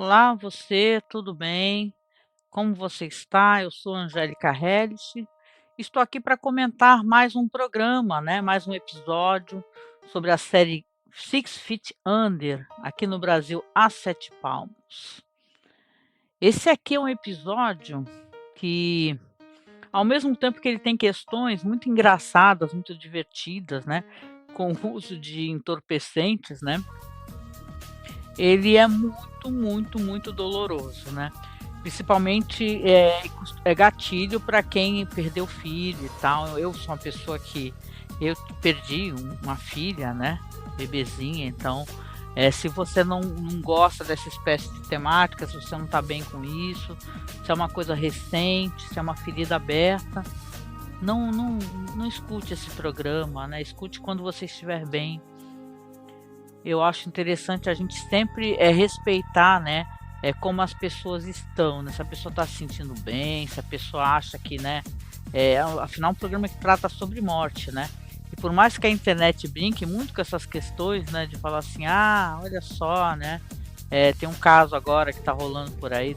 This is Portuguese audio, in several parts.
Olá, você, tudo bem? Como você está? Eu sou Angélica Hellish. Estou aqui para comentar mais um programa, né? Mais um episódio sobre a série Six Feet Under, aqui no Brasil, A Sete Palmos. Esse aqui é um episódio que, ao mesmo tempo que ele tem questões muito engraçadas, muito divertidas, né? Com o uso de entorpecentes, né? Ele é muito doloroso, né. Principalmente, é gatilho para quem perdeu filho e tal. Eu sou uma pessoa que eu perdi uma filha, né, bebezinha, então, se você não gosta dessa espécie de temática, se você não está bem com isso, se é uma coisa recente, se é uma ferida aberta, não escute esse programa, né, escute quando você estiver bem. Eu acho interessante a gente sempre, respeitar, né, como as pessoas estão, né, se a pessoa está se sentindo bem, se a pessoa acha que, né, afinal é um programa que trata sobre morte, né. E por mais que a internet brinque muito com essas questões, né, de falar assim: "Ah, olha só, né, tem um caso agora que está rolando por aí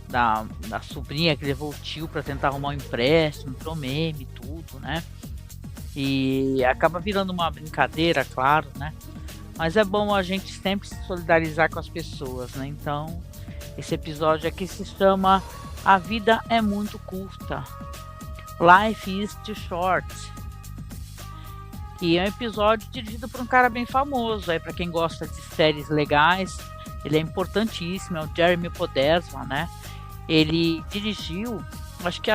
da sobrinha que levou o tio para tentar arrumar um empréstimo, virou meme e tudo, né". E acaba virando uma brincadeira, claro, né. Mas é bom a gente sempre se solidarizar com as pessoas, né, então, esse episódio aqui se chama A Vida é Muito Curta, Life is Too Short, e é um episódio dirigido por um cara bem famoso, aí para quem gosta de séries legais, ele é importantíssimo, é o Jeremy Podesma, né. Ele dirigiu, acho que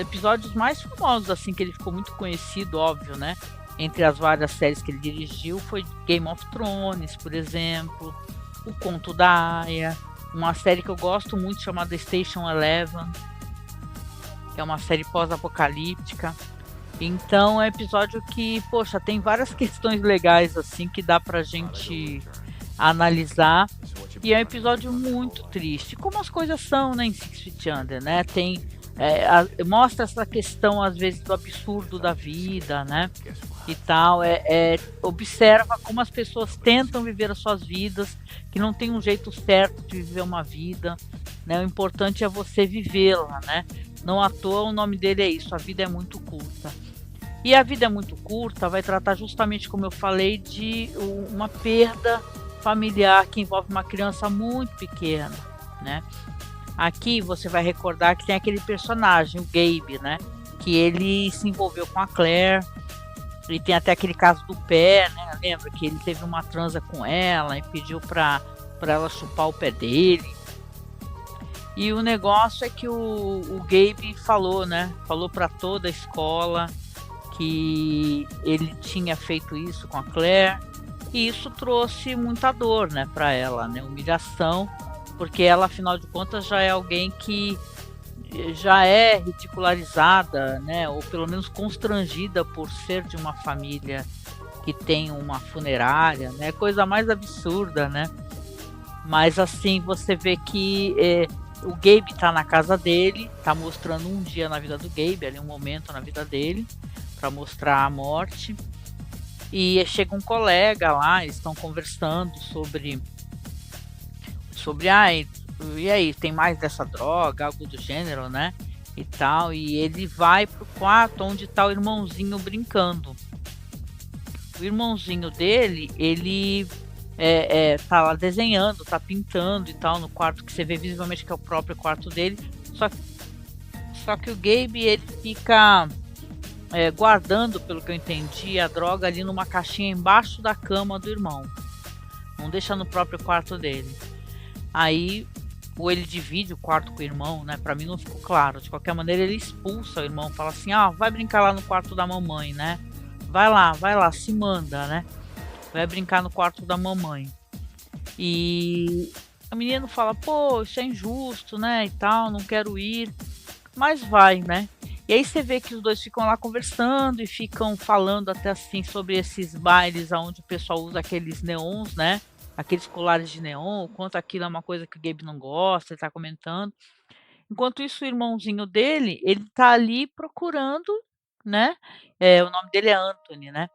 episódios mais famosos, assim, que ele ficou muito conhecido, óbvio, né, entre as várias séries que ele dirigiu, foi Game of Thrones, por exemplo, O Conto da Aia, uma série que eu gosto muito chamada Station Eleven, que é uma série pós-apocalíptica. Então é um episódio que, poxa, tem várias questões legais, assim, que dá pra gente analisar. E é um episódio muito triste, como as coisas são, né, em Six Feet Under, né? Tem, mostra essa questão, às vezes, do absurdo da vida, né? E tal. Observa como as pessoas tentam viver as suas vidas, que não tem um jeito certo de viver uma vida, né? O importante é você vivê-la, né? Não à toa o nome dele é isso, a vida é muito curta. E a vida é muito curta vai tratar justamente, como eu falei, de uma perda familiar que envolve uma criança muito pequena, né. Aqui você vai recordar que tem aquele personagem, o Gabe, né, que ele se envolveu com a Claire, e tem até aquele caso do pé, né, lembra que ele teve uma transa com ela e pediu pra ela chupar o pé dele. E o negócio é que o Gabe falou, né, falou pra toda a escola que ele tinha feito isso com a Claire, e isso trouxe muita dor, né, para ela, né, humilhação, porque ela, afinal de contas, já é alguém que já é ridicularizada, né, ou pelo menos constrangida por ser de uma família que tem uma funerária, né, coisa mais absurda, né. Mas assim, você vê que, o Gabe tá na casa dele, tá mostrando um dia na vida do Gabe, ali um momento na vida dele, para mostrar a morte. E chega um colega lá, eles estão conversando sobre ai, e aí, tem mais dessa droga, algo do gênero, né? E tal. E ele vai pro quarto onde tá o irmãozinho brincando. O irmãozinho dele, ele tá lá desenhando, tá pintando e tal, no quarto que você vê visivelmente que é o próprio quarto dele. Só, só que o Gabe, ele fica guardando, pelo que eu entendi, a droga ali numa caixinha embaixo da cama do irmão. Não deixa no próprio quarto dele. Aí, ou ele divide o quarto com o irmão, né? Pra mim não ficou claro. De qualquer maneira, ele expulsa o irmão, fala assim: ah, vai brincar lá no quarto da mamãe, né? Vai lá, se manda, né? Vai brincar no quarto da mamãe. E o menino fala: pô, isso é injusto, né? E tal, não quero ir. Mas vai, né? E aí você vê que os dois ficam lá conversando e ficam falando até assim sobre esses bailes aonde o pessoal usa aqueles neons, né? Aqueles colares de neon, o quanto aquilo é uma coisa que o Gabe não gosta, ele tá comentando. Enquanto isso, o irmãozinho dele, ele tá ali procurando, né? O nome dele é Anthony, né?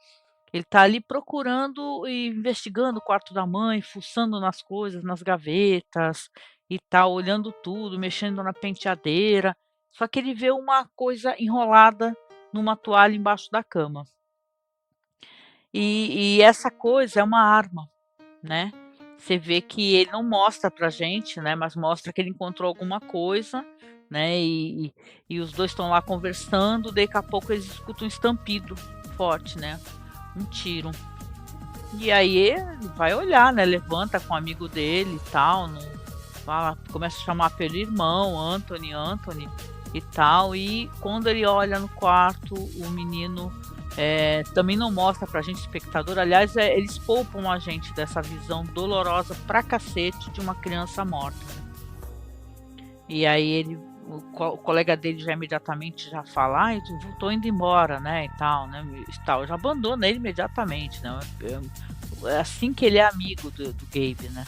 Ele tá ali procurando e investigando o quarto da mãe, fuçando nas coisas, nas gavetas e tal, olhando tudo, mexendo na penteadeira. Só que ele vê uma coisa enrolada numa toalha embaixo da cama. E essa coisa é uma arma, né. Você vê que ele não mostra pra gente, né, mas mostra que ele encontrou alguma coisa, né, e os 2 estão lá conversando, daqui a pouco eles escutam um estampido forte, né, um tiro. E aí ele vai olhar, né, levanta com o amigo dele e tal, não fala, começa a chamar pelo irmão, Anthony, Anthony e tal, e quando ele olha no quarto, o menino, também não mostra pra gente, espectador, aliás, eles poupam a gente dessa visão dolorosa pra cacete de uma criança morta, né. E aí ele o colega dele já imediatamente já fala: "Ai, tô indo embora, né, e tal, né, e tal", já abandona ele imediatamente, né, é assim que ele é amigo do Gabe, né.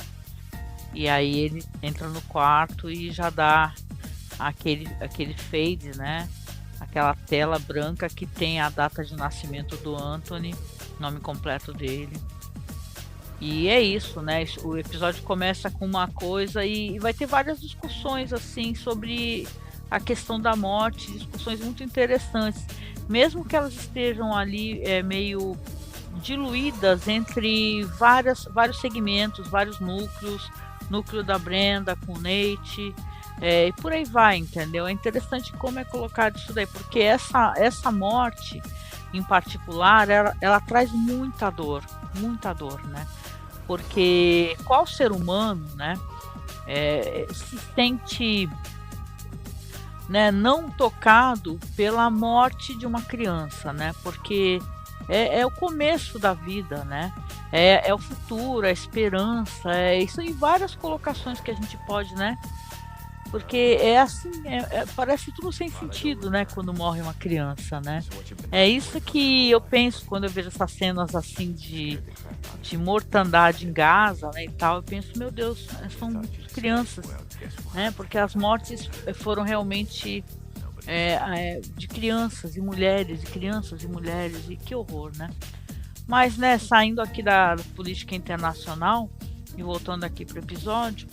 E aí ele entra no quarto e já dá aquele fade, né, aquela tela branca que tem a data de nascimento do Anthony, nome completo dele. E é isso, né, o episódio começa com uma coisa e vai ter várias discussões, assim, sobre a questão da morte, discussões muito interessantes, mesmo que elas estejam ali, meio diluídas entre vários segmentos, vários núcleos, núcleo da Brenda com o Nate, e por aí vai, entendeu. É interessante como é colocado isso daí, porque essa morte, em particular, ela traz muita dor, né. Porque qual ser humano, né, se sente, né, não tocado pela morte de uma criança, né, porque é o começo da vida, né, é o futuro, é a esperança, é isso em várias colocações que a gente pode, né, porque é assim, parece tudo sem sentido, né, quando morre uma criança, né. É isso que eu penso quando eu vejo essas cenas, assim, de mortandade em Gaza, né, e tal, eu penso: "Meu Deus, são crianças", né, porque as mortes foram realmente, de crianças e mulheres, e crianças e mulheres, e que horror, né. Mas, né, saindo aqui da política internacional e voltando aqui para o episódio,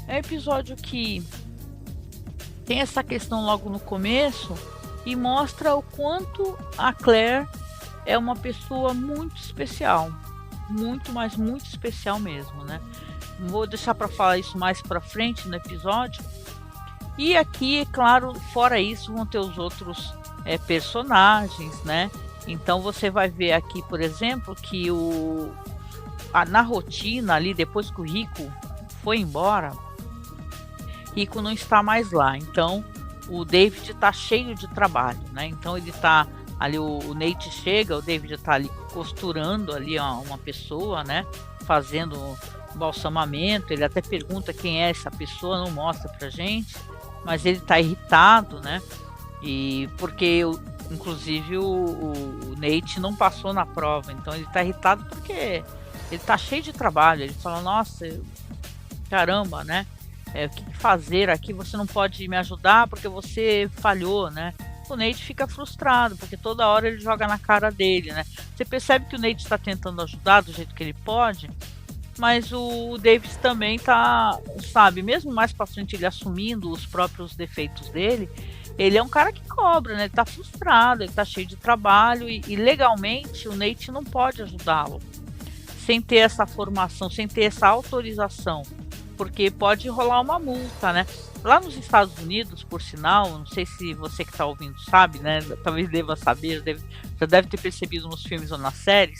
é um episódio que tem essa questão logo no começo e mostra o quanto a Claire é uma pessoa muito especial, muito, mas muito especial mesmo, né. Vou deixar para falar isso mais para frente no episódio. E aqui, é claro, fora isso, vão ter os outros, personagens, né. Então você vai ver aqui, por exemplo, que na rotina ali, depois que o Rico foi embora, Rico não está mais lá, então o David está cheio de trabalho, né, então ele está ali, o Nate chega, o David está ali costurando ali uma pessoa, né, fazendo balsamamento, ele até pergunta quem é essa pessoa, não mostra pra gente, mas ele está irritado, né, e porque inclusive o Nate não passou na prova, então ele está irritado porque ele está cheio de trabalho, ele fala: "Nossa, caramba, né, o que fazer aqui? Você não pode me ajudar porque você falhou, né?" O Nate fica frustrado, porque toda hora ele joga na cara dele, né. Você percebe que o Nate está tentando ajudar do jeito que ele pode, mas o Davis também tá, sabe, mesmo mais pra frente ele assumindo os próprios defeitos dele, ele é um cara que cobra, né, ele tá frustrado, ele tá cheio de trabalho e legalmente o Nate não pode ajudá-lo, sem ter essa formação, sem ter essa autorização, porque pode rolar uma multa, né. Lá nos Estados Unidos, por sinal, não sei se você que está ouvindo sabe, né, talvez deva saber, já deve ter percebido nos filmes ou nas séries,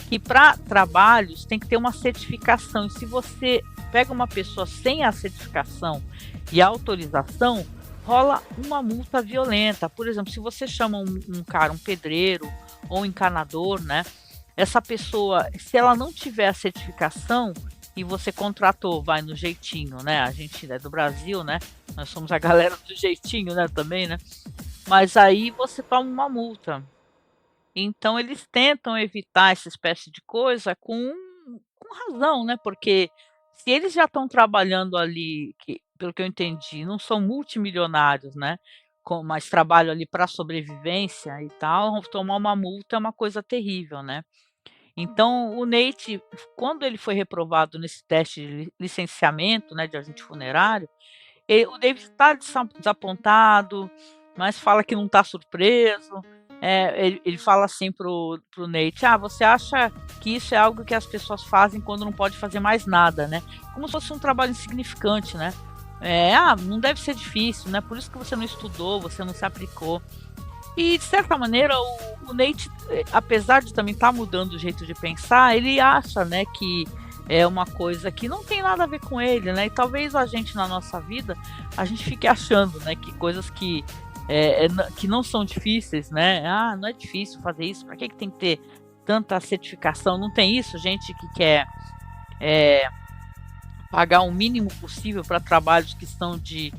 que para trabalhos tem que ter uma certificação, e se você pega uma pessoa sem a certificação e a autorização, rola uma multa violenta. Por exemplo, se você chama um cara, um pedreiro ou um encanador, né, essa pessoa, se ela não tiver a certificação e você contratou, vai no jeitinho, né, a gente é do Brasil, né, nós somos a galera do jeitinho, né, também, né, mas aí você toma uma multa. Então eles tentam evitar essa espécie de coisa com razão, né, porque se eles já estão trabalhando ali, que pelo que eu entendi, não são multimilionários, né, mas trabalham ali para sobrevivência e tal, tomar uma multa é uma coisa terrível, né. Então o Nate, quando ele foi reprovado nesse teste de licenciamento, né, de agente funerário, o David está desapontado, mas fala que não está surpreso. Ele fala assim pro Nate: ah, você acha que isso é algo que as pessoas fazem quando não pode fazer mais nada, né? Como se fosse um trabalho insignificante, né? Não deve ser difícil, né? Por isso que você não estudou, você não se aplicou. E de certa maneira o Nate, apesar de também estar mudando o jeito de pensar, ele acha, né, que é uma coisa que não tem nada a ver com ele, né? E talvez a gente na nossa vida a gente fique achando, né, que coisas que não são difíceis, né? Ah, não é difícil fazer isso. Para que tem que ter tanta certificação? Não tem isso, gente que quer pagar o mínimo possível para trabalhos que são de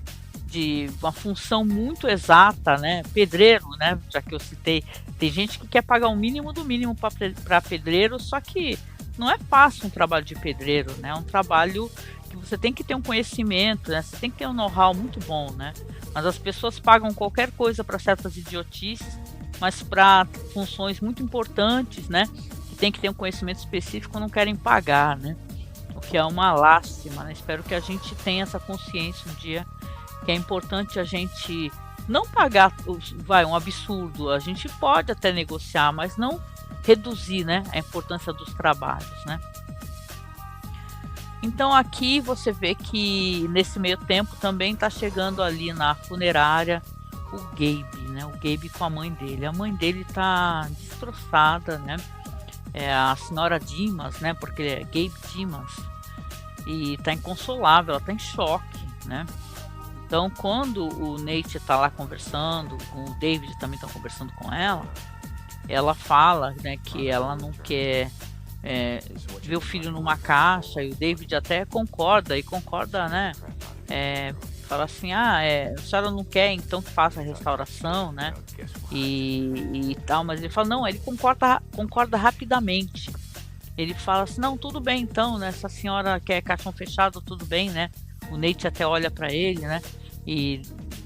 uma função muito exata, né? Pedreiro, né? Já que eu citei, tem gente que quer pagar o mínimo do mínimo para pedreiro, só que não é fácil um trabalho de pedreiro, né? É um trabalho que você tem que ter um conhecimento, né? Você tem que ter um know-how muito bom, né? Mas as pessoas pagam qualquer coisa para certas idiotices, mas para funções muito importantes, né? Que tem que ter um conhecimento específico, não querem pagar, né? O que é uma lástima, né? Espero que a gente tenha essa consciência um dia, que é importante a gente não pagar um absurdo. A gente pode até negociar, mas não reduzir, né, a importância dos trabalhos, né? Então aqui você vê que nesse meio tempo também está chegando ali na funerária o Gabe, né? O Gabe com a mãe dele. A mãe dele tá destroçada, né? É a senhora Dimas, né? Porque é Gabe Dimas. E tá inconsolável, ela tá em choque, né? Então, quando o Nate tá lá conversando, o David também está conversando com ela fala, né, que ela não quer ver o filho numa caixa, e o David até concorda, né? Fala assim, a senhora não quer então que faça a restauração, né? E tal, mas ele fala, não, ele concorda rapidamente. Ele fala assim, não, tudo bem então, né? Se a senhora quer caixão fechado, tudo bem, né? O Nate até olha para ele, né? E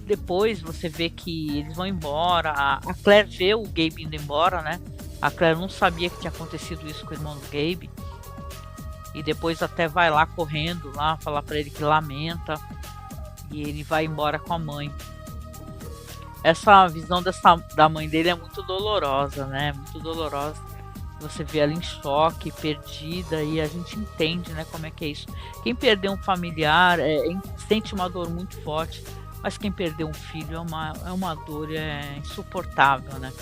depois você vê que eles vão embora. A Claire vê o Gabe indo embora, né? A Claire não sabia que tinha acontecido isso com o irmão do Gabe. E depois até vai lá correndo, lá falar para ele que lamenta. E ele vai embora com a mãe. Essa visão da mãe dele é muito dolorosa, né? Muito dolorosa. Você vê ela em choque, perdida, e a gente entende, né, como é que é isso. Quem perdeu um familiar sente uma dor muito forte, mas quem perdeu um filho é uma dor insuportável, né?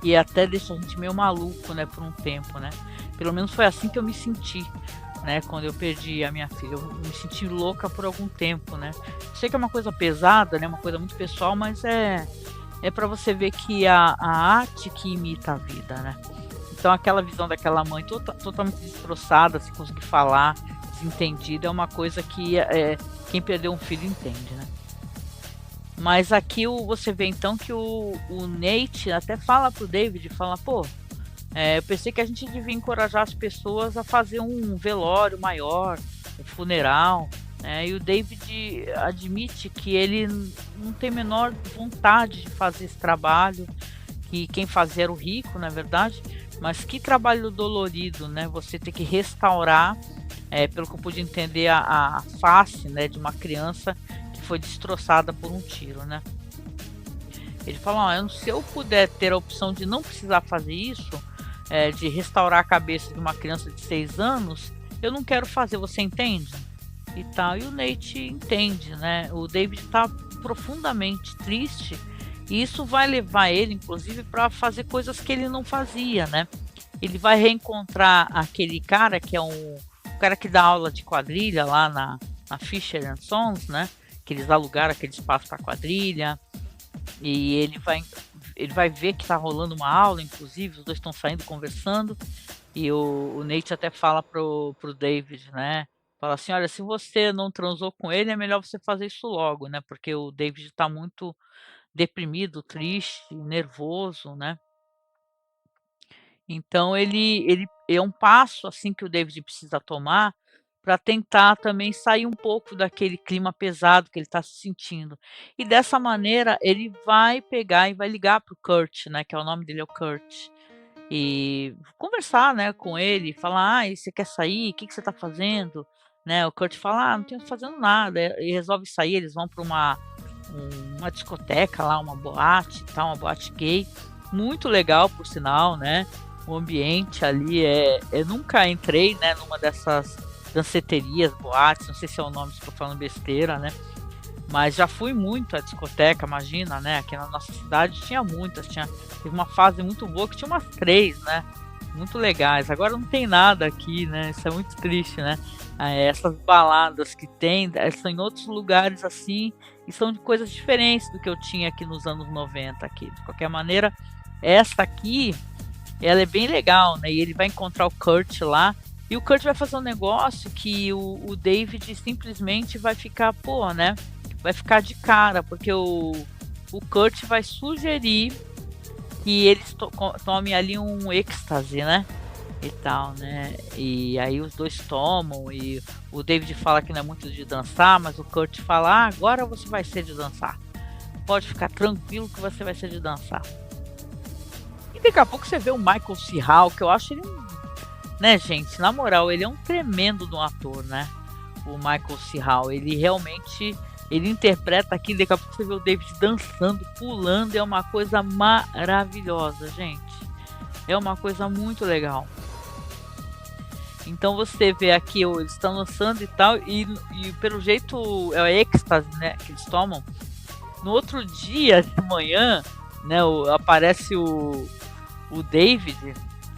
E até deixa a gente meio maluco, né, por um tempo, né? Pelo menos foi assim que eu me senti, né, quando eu perdi a minha filha. Eu me senti louca por algum tempo, né? Sei que é uma coisa pesada, né, uma coisa muito pessoal, mas é para você ver que a arte que imita a vida, né? Então aquela visão daquela mãe totalmente destroçada, sem conseguir falar, desentendida, é uma coisa que quem perdeu um filho entende, né? Mas aqui você vê então que o Nate até fala pro David, fala, pô, eu pensei que a gente devia encorajar as pessoas a fazer um velório maior, um funeral, né? E o David admite que ele não tem a menor vontade de fazer esse trabalho, que quem fazia era o rico, na verdade. Mas que trabalho dolorido, né? Você ter que restaurar, pelo que eu pude entender, a face, né, de uma criança que foi destroçada por um tiro, né? Ele fala, se eu puder ter a opção de não precisar fazer isso, de restaurar a cabeça de uma criança de 6 anos, eu não quero fazer, você entende? E tal. E o Nate entende, né? O David está profundamente triste. E isso vai levar ele, inclusive, para fazer coisas que ele não fazia, né? Ele vai reencontrar aquele cara que é um cara que dá aula de quadrilha lá na Fisher and Sons, né? Que eles alugaram aquele espaço para quadrilha. E ele vai ver que tá rolando uma aula, inclusive, os dois estão saindo conversando. E o Nate até fala pro David, né? Fala assim, olha, se você não transou com ele, é melhor você fazer isso logo, né? Porque o David tá muito deprimido, triste, nervoso, né? Então ele é um passo assim que o David precisa tomar para tentar também sair um pouco daquele clima pesado que ele está se sentindo. E dessa maneira ele vai pegar e vai ligar para o Kurt, né? Que é o nome dele é o Kurt. e conversar, né, com ele, falar: "Ai, você quer sair? O que que você tá fazendo?", né, o Kurt fala: "Ah, não tenho fazendo nada", e resolve sair, eles vão para uma discoteca lá, uma boate e tal, uma boate gay, muito legal por sinal, né, o ambiente ali eu nunca entrei, né, numa dessas danceterias, boates, não sei se é o nome, se estou falando besteira, né, mas já fui muito à discoteca, imagina, né, aqui na nossa cidade tinha muitas, teve uma fase muito boa que tinha umas 3, né, muito legais. Agora não tem nada aqui, né, isso é muito triste, né. Essas baladas que tem, são em outros lugares, assim, e são de coisas diferentes do que eu tinha aqui nos anos 90 aqui. De qualquer maneira, essa aqui, ela é bem legal, né, e ele vai encontrar o Kurt lá, e o Kurt vai fazer um negócio que o David simplesmente vai ficar, pô, né, vai ficar de cara, porque o Kurt vai sugerir que eles tomem ali um êxtase, né? E tal, né? E aí os dois tomam e o David fala que não é muito de dançar, mas o Kurt fala: "Ah, agora você vai ser de dançar. Pode ficar tranquilo que você vai ser de dançar." E daqui a pouco você vê o Michael C. Hall, que eu acho ele né, gente, na moral, ele é um tremendo de um ator, né? O Michael C. Hall, ele realmente ele interpreta aqui, daqui a pouco você vê o David dançando, pulando, é uma coisa maravilhosa, gente. É uma coisa muito legal. Então você vê aqui, eles estão dançando e tal, e pelo jeito é o êxtase, né, que eles tomam. No outro dia de manhã, né, aparece o David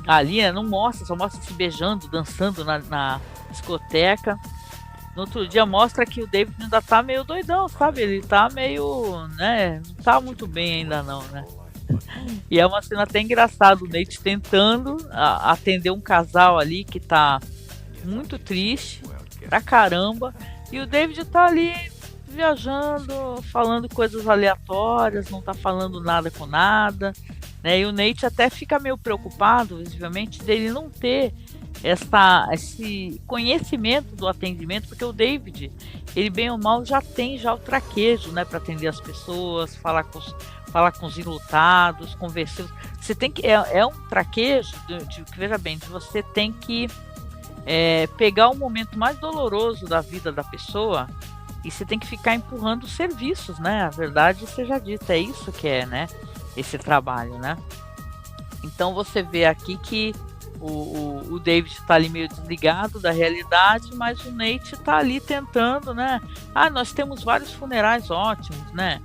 ali, né, não mostra, só mostra se beijando, dançando na discoteca. No outro dia mostra que o David ainda tá meio doidão, sabe? Ele tá meio, né, não tá muito bem ainda não, né? E é uma cena até engraçada, o Nate tentando atender um casal ali que tá muito triste pra caramba, e o David tá ali viajando, falando coisas aleatórias, não tá falando nada com nada, né? E o Nate até fica meio preocupado, visivelmente, dele não ter esse conhecimento do atendimento, porque o David, ele bem ou mal já tem o traquejo, né, para atender as pessoas, falar com os enlutados, conversar. Você tem que é um traquejo veja bem, de você tem que pegar o momento mais doloroso da vida da pessoa e você tem que ficar empurrando os serviços, né? A verdade seja dita, é isso que é, né? Esse trabalho, né? Então você vê aqui que o David está ali meio desligado da realidade, mas o Nate está ali tentando, né? Ah, nós temos vários funerais ótimos, né?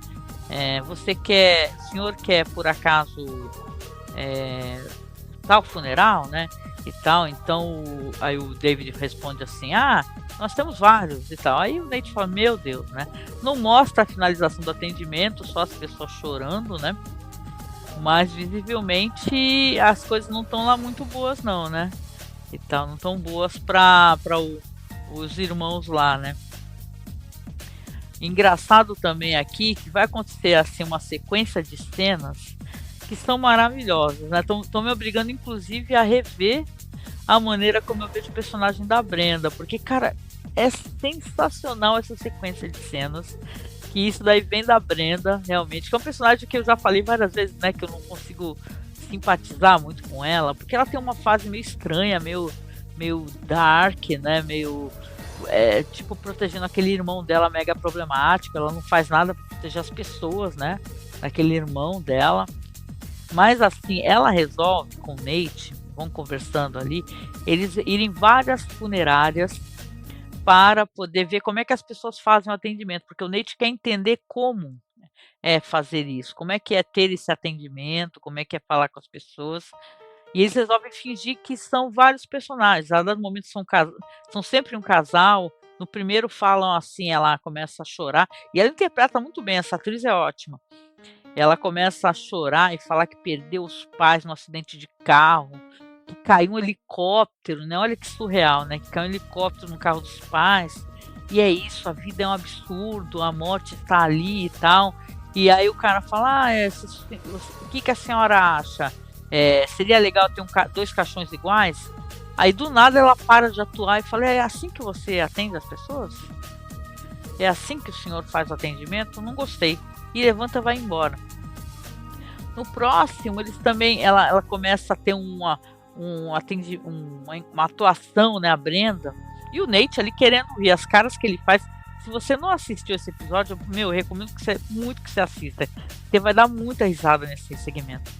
O senhor quer por acaso tal funeral, né? E tal, então aí o David responde assim: ah, nós temos vários e tal. Aí o Nate fala: meu Deus, né? Não mostra a finalização do atendimento, só as pessoas chorando, né? Mas visivelmente as coisas não estão lá muito boas não, né? E tal, não tão boas para os irmãos lá, né? Engraçado também aqui que vai acontecer assim uma sequência de cenas que são maravilhosas, né? Estão me obrigando inclusive a rever a maneira como eu vejo o personagem da Brenda, porque cara, é sensacional essa sequência de cenas. Que isso daí vem da Brenda, realmente, que é um personagem que eu já falei várias vezes, né, que eu não consigo simpatizar muito com ela, porque ela tem uma fase meio estranha, meio dark, né, meio tipo protegendo aquele irmão dela mega problemático, ela não faz nada para proteger as pessoas, né, aquele irmão dela. Mas assim, ela resolve com o Nate, vão conversando ali, eles irem várias funerárias para poder ver como é que as pessoas fazem o atendimento, porque o Nate quer entender como é fazer isso, como é que é ter esse atendimento, como é que é falar com as pessoas. E eles resolvem fingir que são vários personagens. A dado momento são sempre um casal. No primeiro falam assim, ela começa a chorar. E ela interpreta muito bem, essa atriz é ótima. Ela começa a chorar e falar que perdeu os pais num acidente de carro, que caiu um helicóptero, né? Olha que surreal, né? Que caiu um helicóptero no carro dos pais. E é isso, a vida é um absurdo, a morte está ali e tal. E aí o cara fala, o que a senhora acha? Seria legal ter dois caixões iguais? Aí do nada ela para de atuar e fala, é assim que você atende as pessoas? É assim que o senhor faz o atendimento? Não gostei. E levanta e vai embora. No próximo, eles também, ela começa a ter uma atuação, né, a Brenda, e o Nate ali querendo rir, as caras que ele faz. Se você não assistiu esse episódio, eu recomendo muito que você assista. Você vai dar muita risada nesse segmento.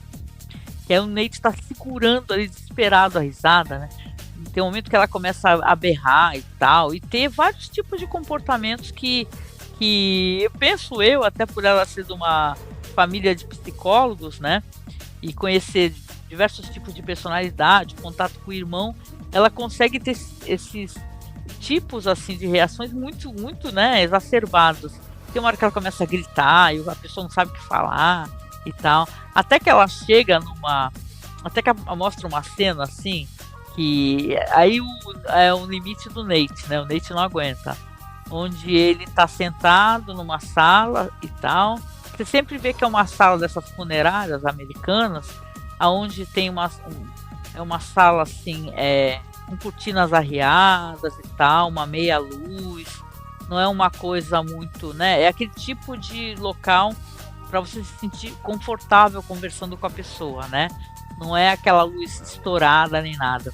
Que é o Nate tá segurando ali, desesperado a risada, né? Tem um momento que ela começa a berrar e tal, e ter vários tipos de comportamentos que eu penso até por ela ser de uma família de psicólogos, né? E conhecer diversos tipos de personalidade, contato com o irmão, ela consegue ter esses tipos assim de reações muito, muito, né, exacerbados. Tem uma hora que ela começa a gritar e a pessoa não sabe o que falar e tal. Até que ela chega até que ela mostra uma cena assim, que aí é o limite do Nate, né? O Nate não aguenta. Onde ele tá sentado numa sala e tal. Você sempre vê que é uma sala dessas funerárias americanas, aonde tem uma sala assim, com cortinas arreadas e tal, uma meia luz, não é uma coisa muito, né? É aquele tipo de local para você se sentir confortável conversando com a pessoa, né? Não é aquela luz estourada nem nada.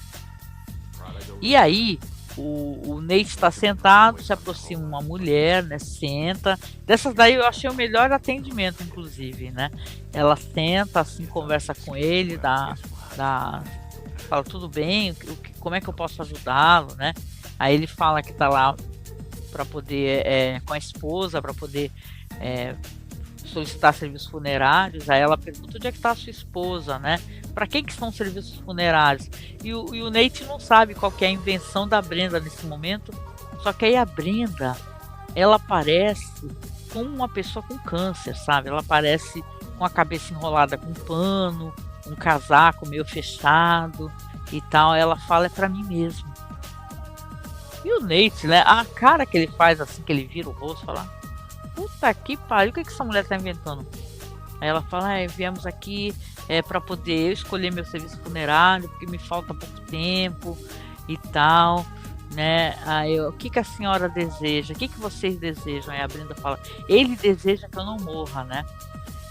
E aí, o Nate está sentado, se aproxima uma mulher, né? Senta. Dessas daí eu achei o melhor atendimento, inclusive, né? Ela senta, assim, conversa com ele, fala tudo bem, como é que eu posso ajudá-lo, né? Aí ele fala que tá lá para poder, com a esposa, para poder solicitar serviços funerários. Aí ela pergunta onde é que tá a sua esposa, né? Para quem que são os serviços funerários? E o Nate não sabe qual que é a invenção da Brenda nesse momento. Só que aí a Brenda, ela aparece como uma pessoa com câncer, sabe? Ela aparece com a cabeça enrolada com um pano, um casaco meio fechado e tal. Ela fala, é para mim mesmo. E o Nate, né? A cara que ele faz assim, que ele vira o rosto, fala, puta que pariu, o que essa mulher tá inventando? Aí ela fala, viemos aqui para poder escolher meu serviço funerário, porque me falta pouco tempo e tal, né? Aí o que a senhora deseja? O que vocês desejam? Aí a Brenda fala, ele deseja que eu não morra, né?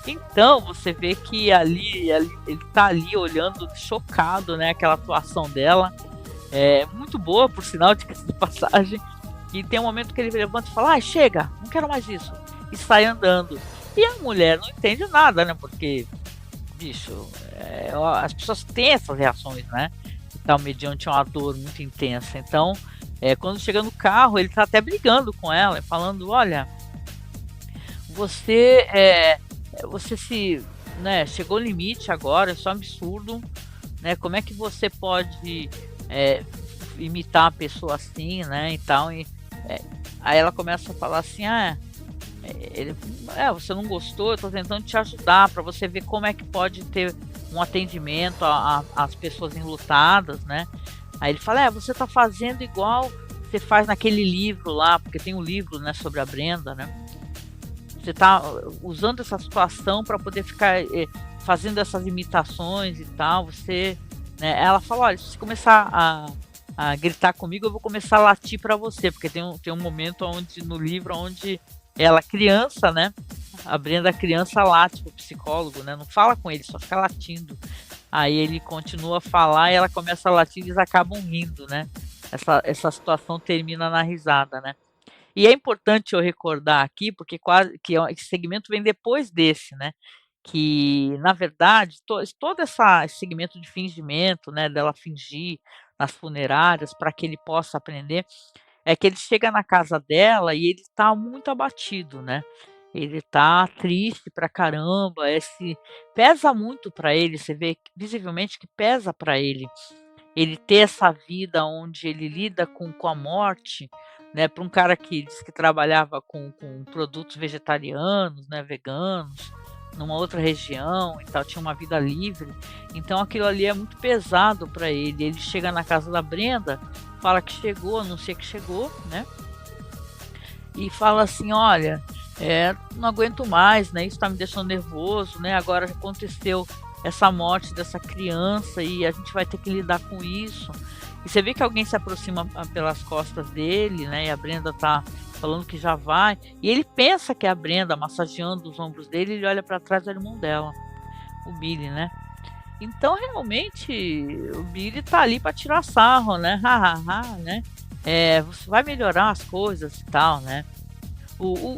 Então você vê que ali ele tá ali olhando chocado, né? Aquela atuação dela é muito boa, por sinal, de passagem. E tem um momento que ele levanta e fala, chega, não quero mais isso, e sai andando. E a mulher não entende nada, né? Porque, bicho, as pessoas têm essas reações, né? E tal, mediante uma dor muito intensa. Então, quando chega no carro, ele tá até brigando com ela, falando, olha, você né, chegou no limite agora, é só absurdo, né? Como é que você pode imitar a pessoa assim, né? E tal, aí ela começa a falar assim, você não gostou, eu tô tentando te ajudar para você ver como é que pode ter um atendimento às pessoas enlutadas, né? Aí ele fala, você tá fazendo igual você faz naquele livro lá, porque tem um livro, né, sobre a Brenda, né? Você tá usando essa situação para poder ficar fazendo essas imitações e tal, você, né? Ela fala, olha, se você começar a gritar comigo, eu vou começar a latir para você, porque tem um momento no livro onde ela, criança, né? A Brenda, criança, late pro psicólogo, né? Não fala com ele, só fica latindo. Aí ele continua a falar e ela começa a latir e eles acabam rindo, né? Essa situação termina na risada, né? E é importante eu recordar aqui, porque esse segmento vem depois desse, né? Que, na verdade, todo esse segmento de fingimento, né? Dela fingir nas funerárias para que ele possa aprender, é que ele chega na casa dela e ele tá muito abatido, né? Ele tá triste pra caramba, pesa muito pra ele, você vê visivelmente que pesa pra ele ter essa vida onde ele lida com a morte, né? Para um cara que diz que trabalhava com produtos vegetarianos, né? Veganos, numa outra região e tal, tinha uma vida livre. Então aquilo ali é muito pesado para ele. Ele chega na casa da Brenda, fala que chegou, anuncia que chegou, né? E fala assim, olha, não aguento mais, né? Isso tá me deixando nervoso, né? Agora aconteceu essa morte dessa criança e a gente vai ter que lidar com isso. E você vê que alguém se aproxima pelas costas dele, né? E a Brenda tá falando que já vai. E ele pensa que é a Brenda massageando os ombros dele, e ele olha para trás do irmão dela. o Billy, né? Então, realmente, o Billy tá ali para tirar sarro, né? Hahaha, né? Você vai melhorar as coisas e tal, né?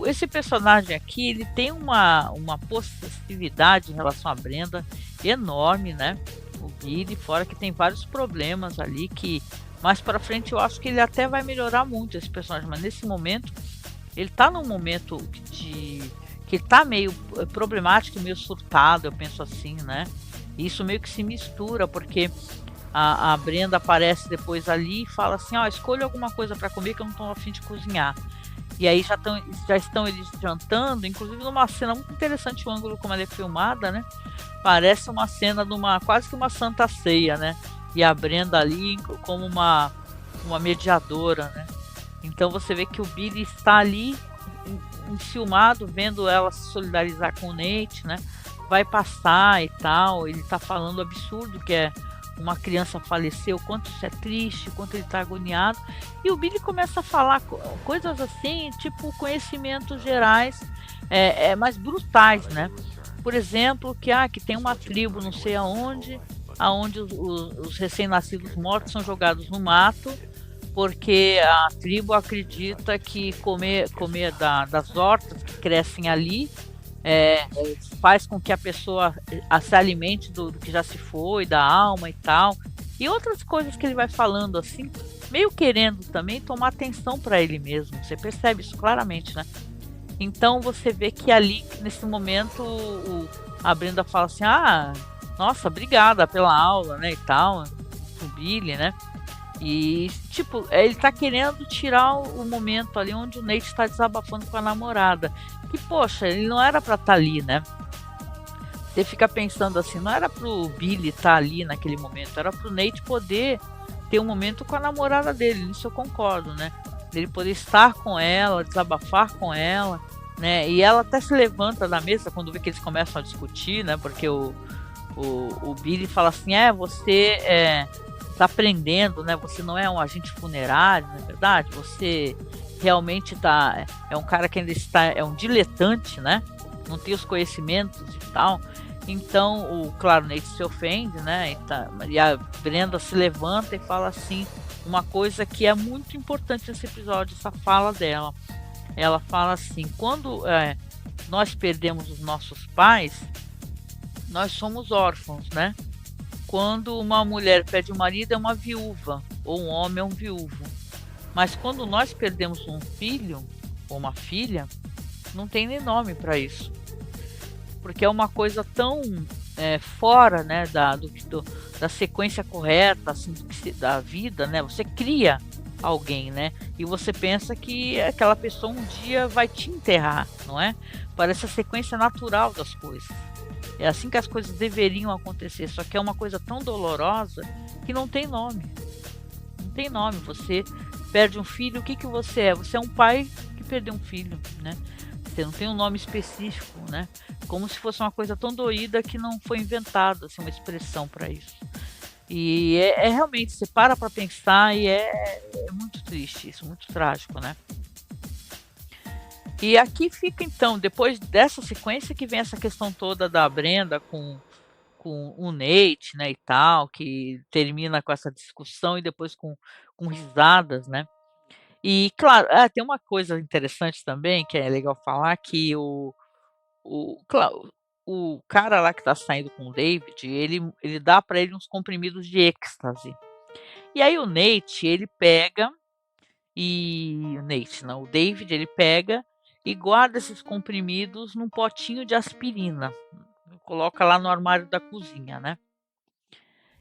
Esse personagem aqui, ele tem uma possessividade em relação à Brenda enorme, né? O Billy, fora que tem vários problemas ali que mais pra frente eu acho que ele até vai melhorar muito esse personagem, mas nesse momento ele tá num momento que ele tá meio problemático, meio surtado, eu penso assim, né? E isso meio que se mistura, porque a Brenda aparece depois ali e fala assim, ó, escolha alguma coisa para comer que eu não tô a fim de cozinhar. E aí já estão eles jantando, inclusive numa cena muito interessante o ângulo como ela é filmada, né? Parece uma cena de quase que uma santa ceia, né? E a Brenda ali como uma mediadora, né? Então você vê que o Billy está ali enciumado, vendo ela se solidarizar com o Nate, né? Vai passar e tal, ele tá falando absurdo que é uma criança faleceu, quanto isso é triste, quanto ele tá agoniado. E o Billy começa a falar coisas assim, tipo conhecimentos gerais, mais brutais, né? Por exemplo, que tem uma tribo não sei aonde os recém-nascidos mortos são jogados no mato, porque a tribo acredita que comer das hortas que crescem ali faz com que a pessoa se alimente do que já se foi, da alma e tal. E outras coisas que ele vai falando assim, meio querendo também tomar atenção para ele mesmo. Você percebe isso claramente, né? Então você vê que ali, nesse momento, a Brenda fala assim, nossa, obrigada pela aula, né, e tal, o Billy, né? E, tipo, ele tá querendo tirar o momento ali onde o Nate tá desabafando com a namorada. Que, poxa, ele não era pra estar ali, né? Você fica pensando assim, não era pro Billy estar ali naquele momento, era pro Nate poder ter um momento com a namorada dele, nisso eu concordo, né? Ele poder estar com ela, desabafar com ela, né? E ela até se levanta da mesa quando vê que eles começam a discutir, né? Porque o Billy fala assim, você tá aprendendo, né? Você não é um agente funerário, não é verdade? Você realmente é um cara que ainda é um diletante, né? Não tem os conhecimentos e tal. Então, claro, Nate se ofende, né? E a Brenda se levanta e fala assim, uma coisa que é muito importante nesse episódio, essa fala dela. Ela fala assim, quando nós perdemos os nossos pais, nós somos órfãos, né? Quando uma mulher perde um marido é uma viúva, ou um homem é um viúvo. Mas quando nós perdemos um filho ou uma filha, não tem nem nome para isso. Porque é uma coisa tão fora, né, da sequência correta assim, da vida, né? Você cria alguém, né? E você pensa que aquela pessoa um dia vai te enterrar, não é? Parece a sequência natural das coisas. É assim que as coisas deveriam acontecer, só que é uma coisa tão dolorosa que não tem nome. Não tem nome. Você perde um filho, o que você é? Você é um pai que perdeu um filho, né? Você não tem um nome específico, né? Como se fosse uma coisa tão doída que não foi inventada, assim, uma expressão para isso. E realmente, você para pensar e é muito triste isso, muito trágico, né? E aqui fica então, depois dessa sequência que vem essa questão toda da Brenda com o Nate, né, e tal, que termina com essa discussão e depois com risadas, né? E claro, tem uma coisa interessante também que é legal falar que claro, o cara lá que tá saindo com o David, ele dá para ele uns comprimidos de êxtase. E aí o Nate, ele pega o Nate, não, o David, ele pega e guarda esses comprimidos num potinho de aspirina. Coloca lá no armário da cozinha, né?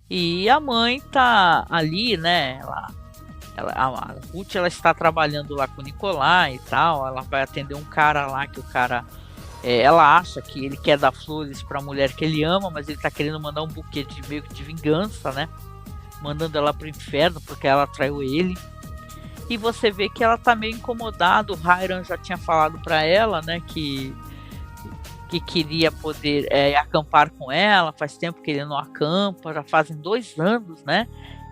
E a mãe tá ali, né? A Ruth, ela está trabalhando lá com o Nicolai e tal. Ela vai atender um cara lá que o cara... ela acha que ele quer dar flores para a mulher que ele ama, mas ele tá querendo mandar um buquê meio que de vingança, né? Mandando ela pro inferno porque ela traiu ele. E você vê que ela tá meio incomodada. O Hiram já tinha falado para ela, né, que queria poder acampar com ela. Faz tempo que ele não acampa, já fazem 2 anos, né,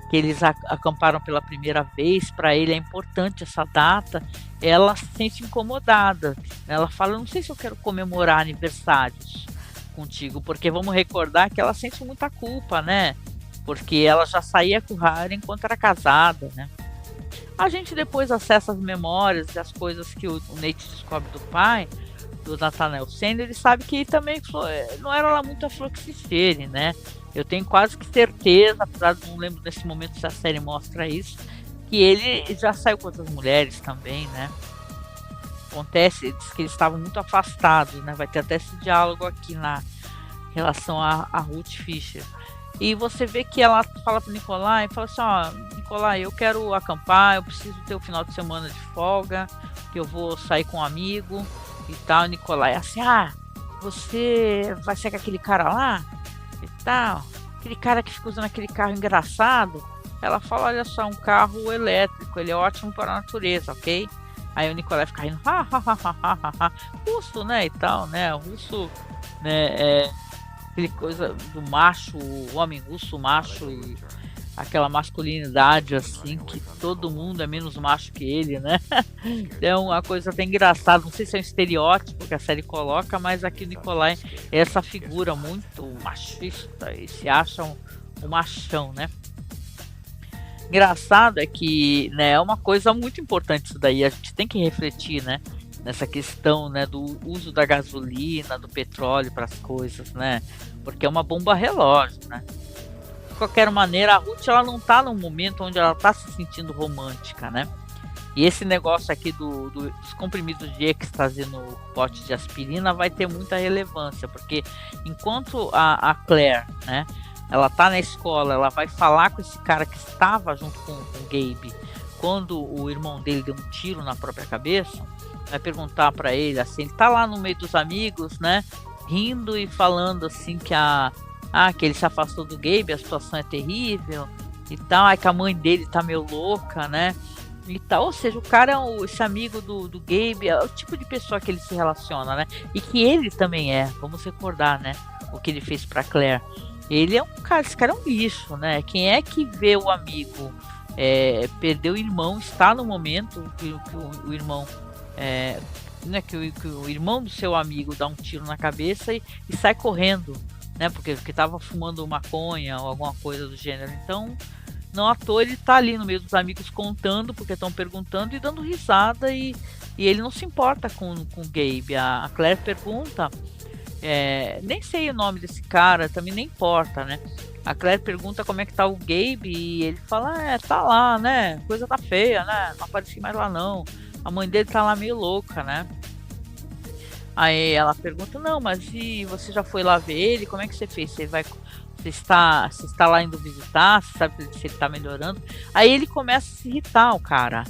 que eles acamparam pela primeira vez. Para ele é importante essa data. Ela se sente incomodada. Ela fala, não sei se eu quero comemorar aniversários. contigo, porque vamos recordar que ela sente muita culpa, né? Porque ela já saía com o Harry enquanto era casada, né? A gente depois acessa as memórias e as coisas que o Nate descobre do pai, do Nathaniel Sanders, ele sabe que também não era lá muito a flor que se cheire, né? Eu tenho quase que certeza, apesar de não lembro nesse momento se a série mostra isso, que ele já saiu com outras mulheres também, né? Acontece, diz que eles estavam muito afastados, né? Vai ter até esse diálogo aqui na relação a Ruth Fisher. E você vê que ela fala pro Nikolai, fala assim, ó, Nikolai, eu quero acampar, eu preciso ter o final de semana de folga, que eu vou sair com um amigo e tal. Nikolai assim, você vai sair com aquele cara lá e tal, aquele cara que fica usando aquele carro engraçado. Ela fala, olha só, um carro elétrico, ele é ótimo para a natureza, ok? Aí o Nikolai fica rindo, russo, né, e tal, né, o russo, né, aquele coisa do macho, o homem russo macho e aquela masculinidade assim, que todo mundo é menos macho que ele, né? É uma coisa até engraçada, não sei se é um estereótipo que a série coloca, mas aqui o Nikolai é essa figura muito machista e se acha um machão, né? Engraçado é que, né, é uma coisa muito importante isso daí, a gente tem que refletir, né? Nessa questão, né, do uso da gasolina, do petróleo para as coisas, né? Porque é uma bomba relógio, né? De qualquer maneira, a Ruth ela não tá num momento onde ela tá se sentindo romântica, né? E esse negócio aqui dos comprimidos de êxtase no pote de aspirina vai ter muita relevância, porque enquanto a Claire, né, ela tá na escola, ela vai falar com esse cara que estava junto com o Gabe quando o irmão dele deu um tiro na própria cabeça, vai perguntar para ele assim, ele tá lá no meio dos amigos, né, rindo e falando assim que que ele se afastou do Gabe, a situação é terrível e tal, que a mãe dele tá meio louca, né, e tal. Ou seja, o cara esse amigo do Gabe, é o tipo de pessoa que ele se relaciona, né, e que ele também vamos recordar, né, o que ele fez pra Claire. Ele é um cara, esse cara é um bicho, né, quem é que vê o amigo perder o irmão, está no momento que o irmão né, que o irmão do seu amigo dá um tiro na cabeça e sai correndo, né, porque tava fumando maconha ou alguma coisa do gênero. Então, não à toa ele tá ali no meio dos amigos contando, porque estão perguntando e dando risada, e ele não se importa com o Gabe. A Claire pergunta, nem sei o nome desse cara, também nem importa, né? A Claire pergunta como é que tá o Gabe e ele fala, tá lá, né? Coisa tá feia, né? Não apareci mais lá não. A mãe dele tá lá meio louca, né? Aí ela pergunta, não, mas e você já foi lá ver ele? Como é que você fez? Você está lá indo visitar? Você sabe se ele tá melhorando? Aí ele começa a se irritar, o cara.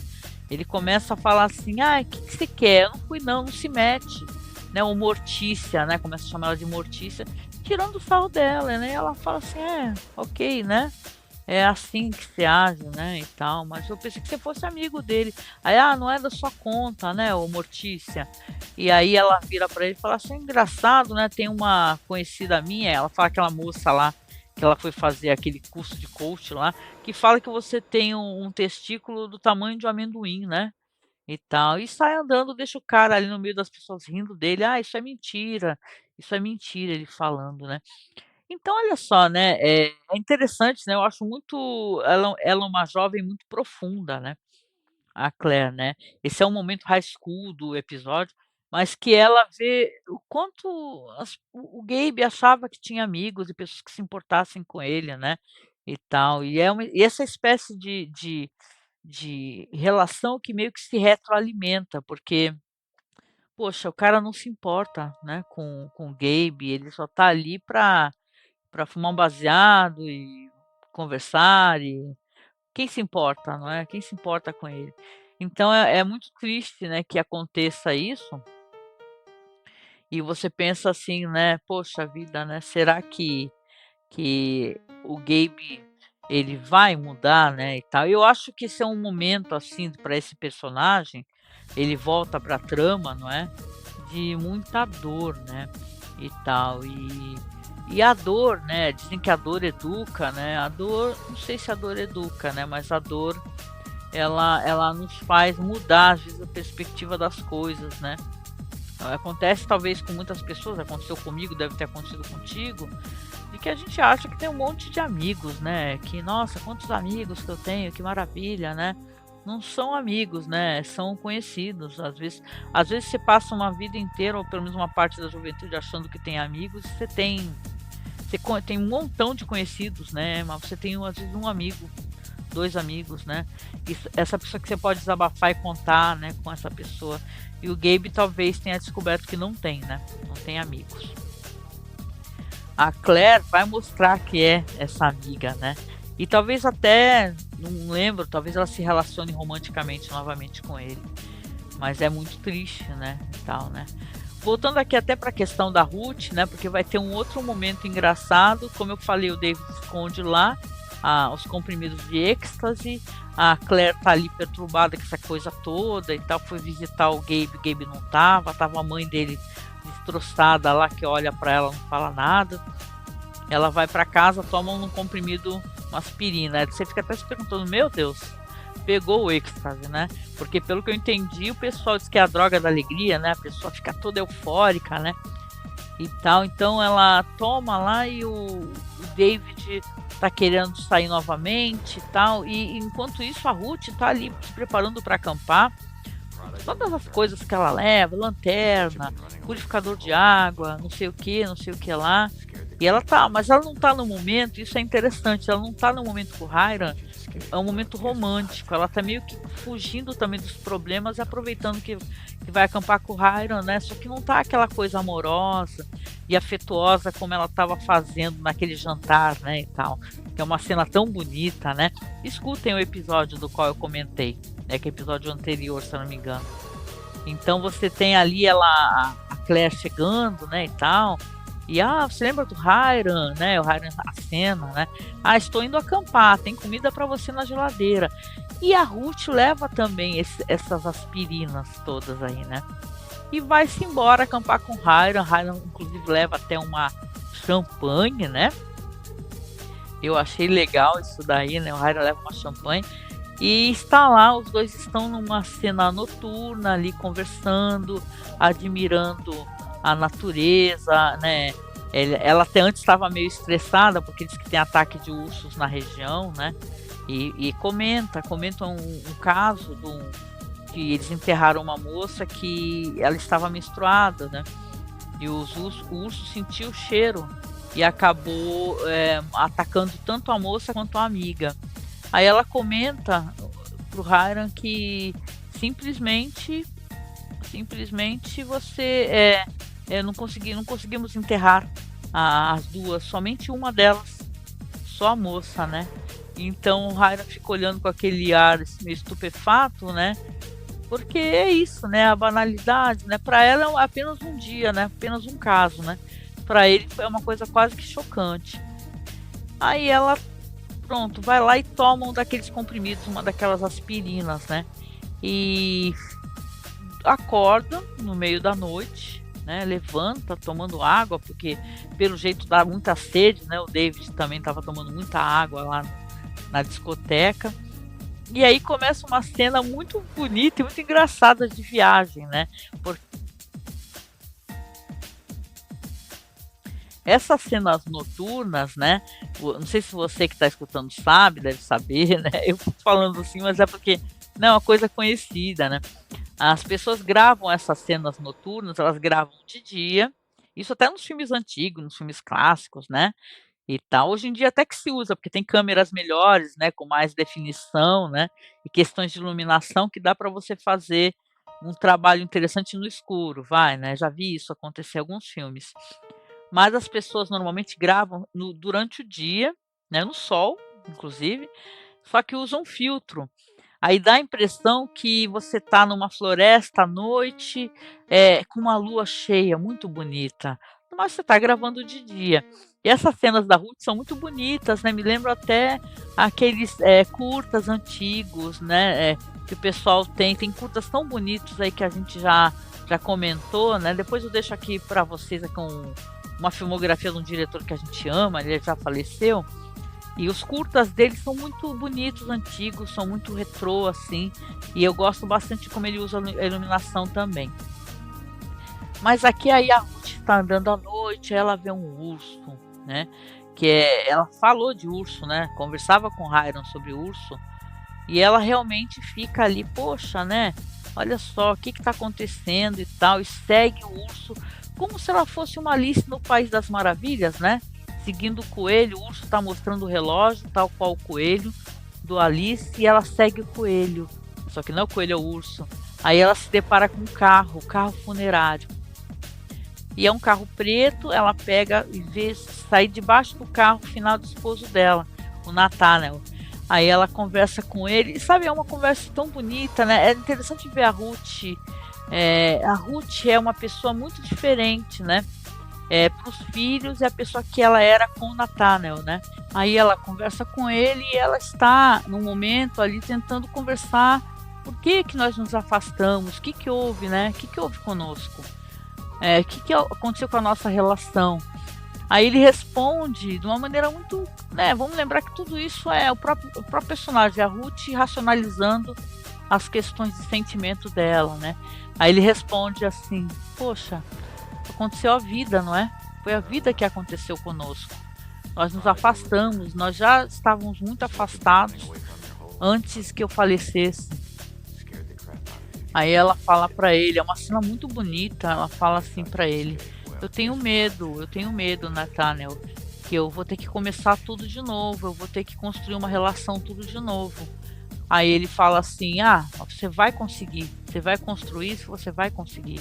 Ele começa a falar assim, o que você quer? Eu não fui não se mete. Né, o Mortícia, né? Começa a chamar ela de Mortícia, tirando o sarro dela, né? E ela fala assim, ok, né? É assim que se age, né? E tal, mas eu pensei que você fosse amigo dele. Aí, não é da sua conta, né? O Mortícia. E aí ela vira pra ele e fala assim, engraçado, né? Tem uma conhecida minha, ela fala aquela moça lá, que ela foi fazer aquele curso de coach lá, que fala que você tem um testículo do tamanho de um amendoim, né? E tal, e sai andando, deixa o cara ali no meio das pessoas rindo dele, isso é mentira, ele falando, né. Então olha só, né, é interessante, né, eu acho muito ela é uma jovem muito profunda, né, a Claire, né. Esse é um momento high school do episódio, mas que ela vê o quanto o Gabe achava que tinha amigos e pessoas que se importassem com ele, né, e tal, e essa espécie de relação que meio que se retroalimenta, porque, poxa, o cara não se importa, né, com o Gabe, ele só tá ali pra fumar um baseado e conversar, e quem se importa, não é? Quem se importa com ele? Então é muito triste, né, que aconteça isso, e você pensa assim, né, poxa vida, né, será que o Gabe ele vai mudar, né, e tal. Eu acho que esse é um momento assim para esse personagem, ele volta para a trama, não é? De muita dor, né, e tal. E a dor, né? Dizem que a dor educa, né? A dor, não sei se a dor educa, né? Mas a dor ela nos faz mudar às vezes a perspectiva das coisas, né? Acontece talvez com muitas pessoas, aconteceu comigo, deve ter acontecido contigo, de que a gente acha que tem um monte de amigos, né? Que, nossa, quantos amigos que eu tenho, que maravilha, né? Não são amigos, né? São conhecidos. Às vezes você passa uma vida inteira, ou pelo menos uma parte da juventude, achando que tem amigos, tem um montão de conhecidos, né? Mas você tem às vezes um amigo, dois amigos, né? Essa pessoa que você pode desabafar e contar, né, com essa pessoa. E o Gabe talvez tenha descoberto que não tem, né? Não tem amigos. A Claire vai mostrar que é essa amiga, né? E talvez até, não lembro, talvez ela se relacione romanticamente novamente com ele. Mas é muito triste, né? E tal, né? Voltando aqui até para a questão da Ruth, né? Porque vai ter um outro momento engraçado. Como eu falei, o David esconde lá os comprimidos de êxtase. A Claire tá ali perturbada com essa coisa toda e tal. Foi visitar o Gabe não tava a mãe dele destroçada lá, que olha para ela, não fala nada. Ela vai para casa, toma um comprimido, uma aspirina. Você fica até se perguntando, meu Deus, pegou o êxtase, né? Porque pelo que eu entendi, o pessoal diz que é a droga da alegria, né? A pessoa fica toda eufórica, né? E tal, então ela toma lá e o David tá querendo sair novamente e tal. E enquanto isso a Ruth tá ali se preparando para acampar. Todas as coisas que ela leva, lanterna, purificador de água, não sei o que lá. E ela tá, mas ela não tá no momento, isso é interessante, ela não tá no momento com o Hiram, é um momento romântico, ela tá meio que fugindo também dos problemas e aproveitando que vai acampar com o Hiram, né? Só que não tá aquela coisa amorosa e afetuosa como ela tava fazendo naquele jantar, né, e tal. Que é uma cena tão bonita, né? Escutem o episódio do qual eu comentei, né, que é o episódio anterior, se eu não me engano. Então você tem ali a Claire chegando, né, e tal. E você lembra do Hiram, né? O Hiram acena, né? Estou indo acampar, tem comida para você na geladeira. E a Ruth leva também essas aspirinas todas aí, né? E vai-se embora acampar com o Hiram. Hiram, inclusive, leva até uma champanhe, né? Eu achei legal isso daí, né? O Hiram leva uma champanhe. E está lá, os dois estão numa cena noturna ali, conversando, admirando a natureza, né? Ela até antes estava meio estressada porque diz que tem ataque de ursos na região, né? E comenta um caso que eles enterraram uma moça que ela estava menstruada, né? E o urso sentiu o cheiro e acabou atacando tanto a moça quanto a amiga. Aí ela comenta pro Hiram que simplesmente você não conseguimos enterrar as duas, somente uma delas, só a moça, né? Então o Hiram fica olhando com aquele ar meio estupefato, né? Porque é isso, né? A banalidade, né? Para ela é apenas um dia, né? Apenas um caso, né? Para ele foi uma coisa quase que chocante. Aí ela, pronto, vai lá e toma um daqueles comprimidos, uma daquelas aspirinas, né? E acorda no meio da noite, né? Levanta tomando água, porque pelo jeito dá muita sede, né? O David também estava tomando muita água lá na discoteca. E aí começa uma cena muito bonita e muito engraçada de viagem, né? Essas cenas noturnas, né? Não sei se você que está escutando sabe, deve saber, né? Eu tô falando assim, mas é porque não é uma coisa conhecida, né? As pessoas gravam essas cenas noturnas, elas gravam de dia, isso até nos filmes antigos, nos filmes clássicos, né? E tal. Hoje em dia até que se usa, porque tem câmeras melhores, né? Com mais definição, né? E questões de iluminação que dá para você fazer um trabalho interessante no escuro, né? Já vi isso acontecer em alguns filmes. Mas as pessoas normalmente gravam durante o dia, né? No sol, inclusive, só que usam filtro. Aí dá a impressão que você está numa floresta à noite, com uma lua cheia, muito bonita. Mas você está gravando de dia. E essas cenas da Ruth são muito bonitas, né? Me lembro até aqueles curtas antigos, né? Que o pessoal tem. Tem curtas tão bonitos aí que a gente já comentou, né? Depois eu deixo aqui para vocês uma filmografia de um diretor que a gente ama, ele já faleceu. E os curtas dele são muito bonitos, antigos, são muito retrô, assim. E eu gosto bastante de como ele usa a iluminação também. Mas aqui aí a Ruth está andando à noite, ela vê um urso, né? Ela falou de urso, né? Conversava com Hiram sobre urso e ela realmente fica ali, poxa, né? Olha só o que está acontecendo e tal, e segue o urso como se ela fosse uma Alice no País das Maravilhas, né? Seguindo o coelho, o urso está mostrando o relógio, tal qual o coelho do Alice, e ela segue o coelho. Só que não é o coelho, é o urso. Aí ela se depara com um carro funerário. E é um carro preto, ela pega e vê sair debaixo do carro o final do esposo dela, o Nathanael. Aí ela conversa com ele, e sabe, é uma conversa tão bonita, né? É interessante ver a Ruth. A Ruth é uma pessoa muito diferente, né? Para os filhos é a pessoa que ela era com o Nathanael, né? Aí ela conversa com ele e ela está no momento ali tentando conversar. Por que nós nos afastamos? O que houve, né? O que houve conosco? O que aconteceu com a nossa relação? Aí ele responde de uma maneira muito, né? Vamos lembrar que tudo isso é o próprio personagem, a Ruth racionalizando as questões de sentimento dela, né? Aí ele responde assim: poxa, aconteceu a vida, não é? Foi a vida que aconteceu conosco. Nós nos afastamos, nós já estávamos muito afastados antes que eu falecesse. Aí ela fala pra ele, é uma cena muito bonita, ela fala assim pra ele: eu tenho medo, Nathanael, que eu vou ter que começar tudo de novo, eu vou ter que construir uma relação tudo de novo. Aí ele fala assim: você vai conseguir, você vai construir isso, você vai conseguir.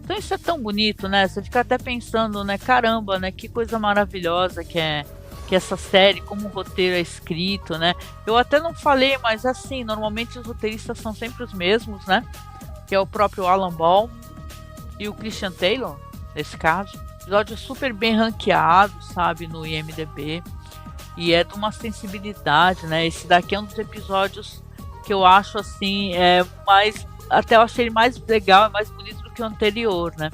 Então isso é tão bonito, né? Você fica até pensando, né? Caramba, né? Que coisa maravilhosa que essa série, como o roteiro é escrito, né? Eu até não falei, mas assim, normalmente os roteiristas são sempre os mesmos, né? Que é o próprio Alan Ball e o Christian Taylor, nesse caso. Episódio super bem ranqueado, sabe? No IMDb. E é de uma sensibilidade, né? Esse daqui é um dos episódios que eu acho, assim, até eu achei ele mais legal e mais bonito do que o anterior, né?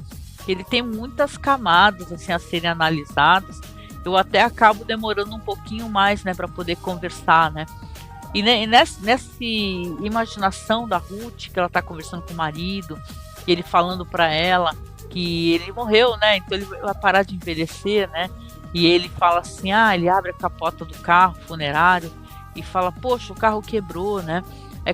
Ele tem muitas camadas, assim, a serem analisadas. Eu até acabo demorando um pouquinho mais, né, para poder conversar, né? E nessa imaginação da Ruth, que ela tá conversando com o marido, ele falando para ela que ele morreu, né? Então ele vai parar de envelhecer, né? E ele fala assim, ele abre a capota do carro funerário e fala, poxa, o carro quebrou, né?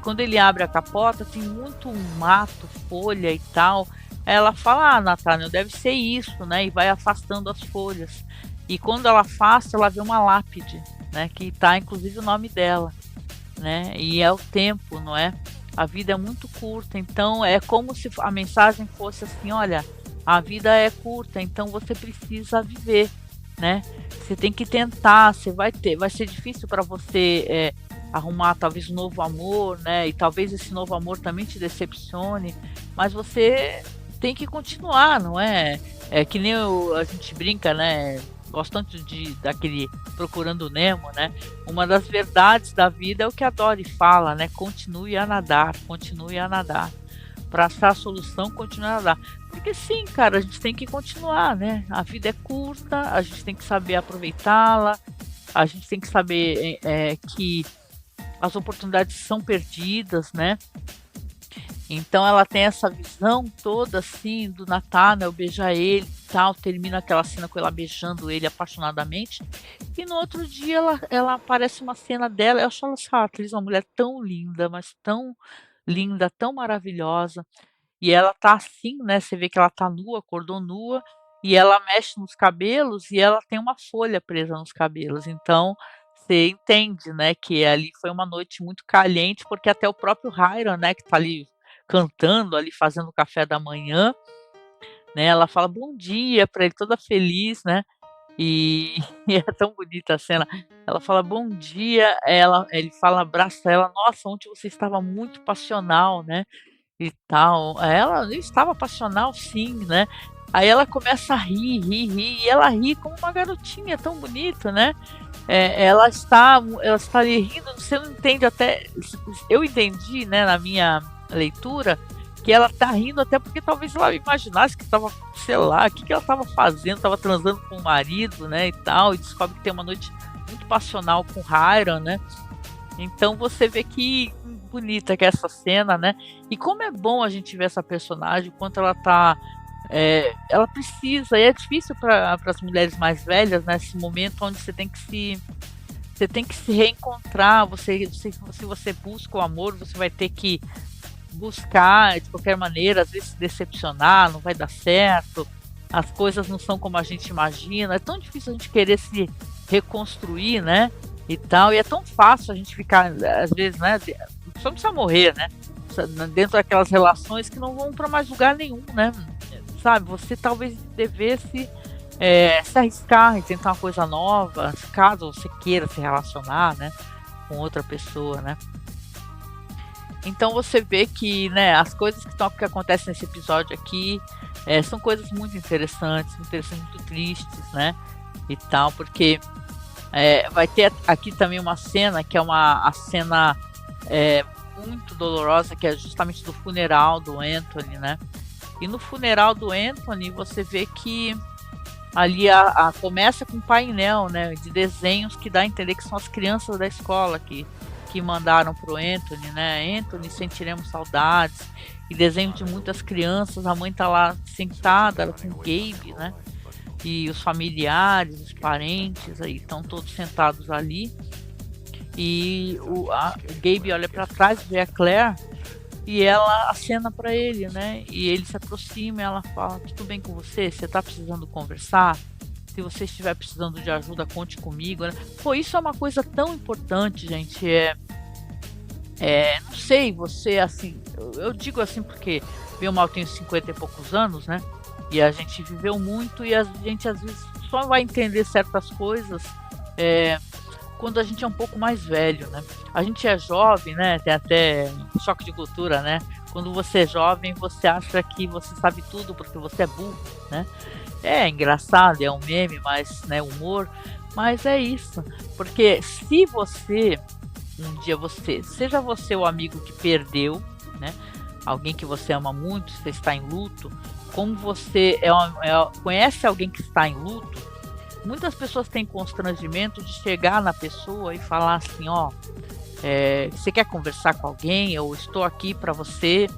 Quando ele abre a capota, tem muito mato, folha e tal. Aí ela fala, Nathanael, deve ser isso, né? E vai afastando as folhas. E quando ela afasta, ela vê uma lápide, né? Que tá inclusive o nome dela, né? E é o tempo, não é? A vida é muito curta, então é como se a mensagem fosse assim, olha, a vida é curta, então você precisa viver, né? Você tem que tentar, vai ser difícil para você arrumar talvez um novo amor, né? E talvez esse novo amor também te decepcione, mas você tem que continuar, não é? É que nem a gente brinca, né? Gosto tanto daquele Procurando Nemo, né? Uma das verdades da vida é o que a Dory fala, né? Continue a nadar, continue a nadar. Para achar a solução, continue a nadar. Porque sim, cara, a gente tem que continuar, né? A vida é curta, a gente tem que saber aproveitá-la, a gente tem que saber que as oportunidades são perdidas, né? Então ela tem essa visão toda assim do Nathanael beijar ele e tal, termina aquela cena com ela beijando ele apaixonadamente, e no outro dia ela aparece uma cena dela, eu acho essa atriz uma mulher tão linda, mas tão linda, tão maravilhosa, e ela tá assim, né, você vê que ela tá nua, acordou nua, e ela mexe nos cabelos e ela tem uma folha presa nos cabelos, então você entende, né, que ali foi uma noite muito caliente, porque até o próprio Hiram, né, que tá ali cantando, ali fazendo o café da manhã, né, ela fala bom dia para ele, toda feliz, né, e, e é tão bonita a cena, ela fala bom dia, ele fala, abraça ela, nossa, ontem você estava muito passional, né, e tal, ela estava passional sim, né, aí ela começa a rir, e ela ri como uma garotinha, tão bonita, né, ela está ali rindo, você não entende até, eu entendi, né, na minha leitura, que ela tá rindo até porque talvez ela imaginasse que estava, sei lá, o que ela estava fazendo, estava transando com o marido, né, e tal, e descobre que tem uma noite muito passional com o Hiram, né, então você vê que bonita que é essa cena, né, e como é bom a gente ver essa personagem, quanto ela tá ela precisa, e é difícil para as mulheres mais velhas, nesse momento onde você tem que se reencontrar. Se você busca o amor, você vai ter que buscar de qualquer maneira, às vezes se decepcionar, não vai dar certo, as coisas não são como a gente imagina, é tão difícil a gente querer se reconstruir, né? E tal, e é tão fácil a gente ficar, às vezes, né? Só não precisa morrer, né? Dentro daquelas relações que não vão para mais lugar nenhum, né? Sabe, você talvez devesse se arriscar e tentar uma coisa nova, caso você queira se relacionar, né, com outra pessoa, né? Então você vê que, né, as coisas que acontecem nesse episódio aqui são coisas muito interessantes, muito tristes, né? E tal, porque vai ter aqui também uma cena que é a cena muito dolorosa, que é justamente do funeral do Anthony, né? E no funeral do Anthony você vê que ali começa com um painel, né, de desenhos que dá a entender que são as crianças da escola que mandaram pro Anthony, né? Anthony, sentiremos saudades. E desenho de muitas crianças, a mãe tá lá sentada com o Gabe, né? E os familiares, os parentes aí estão todos sentados ali. E o Gabe olha para trás, vê a Claire e ela acena para ele, né? E ele se aproxima e ela fala: tudo bem com você? Você tá precisando conversar? Se você estiver precisando de ajuda, conte comigo, né? Pô, isso é uma coisa tão importante, gente. Não sei, você, assim, eu digo assim porque meu mal tenho 50 e poucos anos, né? E a gente viveu muito e a gente às vezes só vai entender certas coisas quando a gente é um pouco mais velho, né? A gente é jovem, né? Tem até choque de cultura, né? Quando você é jovem, você acha que você sabe tudo porque você é burro, né? É engraçado, é um meme, mas, né, humor, mas é isso. Porque se você, um dia seja você o amigo que perdeu, né? Alguém que você ama muito, você está em luto, como você conhece alguém que está em luto, muitas pessoas têm constrangimento de chegar na pessoa e falar assim, ó, você quer conversar com alguém? Eu estou aqui para você.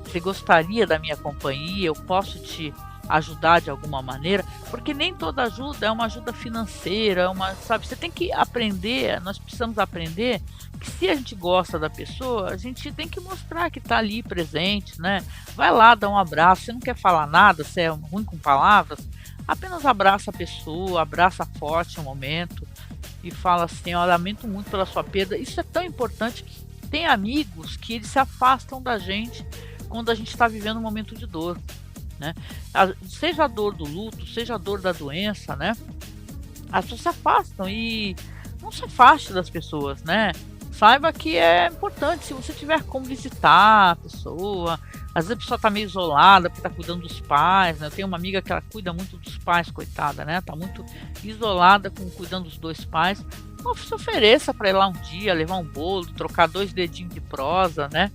Você gostaria da minha companhia? Eu posso te ajudar de alguma maneira? Porque nem toda ajuda é uma ajuda financeira, sabe? Você tem que aprender, nós precisamos aprender que se a gente gosta da pessoa, a gente tem que mostrar que está ali presente, né? Vai lá, dá um abraço. Você não quer falar nada, você é ruim com palavras, apenas abraça a pessoa, abraça forte um momento e fala assim, ó, lamento muito pela sua perda. Isso é tão importante. Tem amigos que eles se afastam da gente quando a gente está vivendo um momento de dor, né? Seja a dor do luto, seja a dor da doença, né? As pessoas se afastam e não se afaste das pessoas, né? Saiba que é importante, se você tiver como visitar a pessoa, às vezes a pessoa tá meio isolada porque tá cuidando dos pais, né? Eu tenho uma amiga que ela cuida muito dos pais, coitada, né? Tá muito isolada cuidando dos dois pais. Então, se ofereça para ir lá um dia, levar um bolo, trocar 2 dedinhos de prosa, né?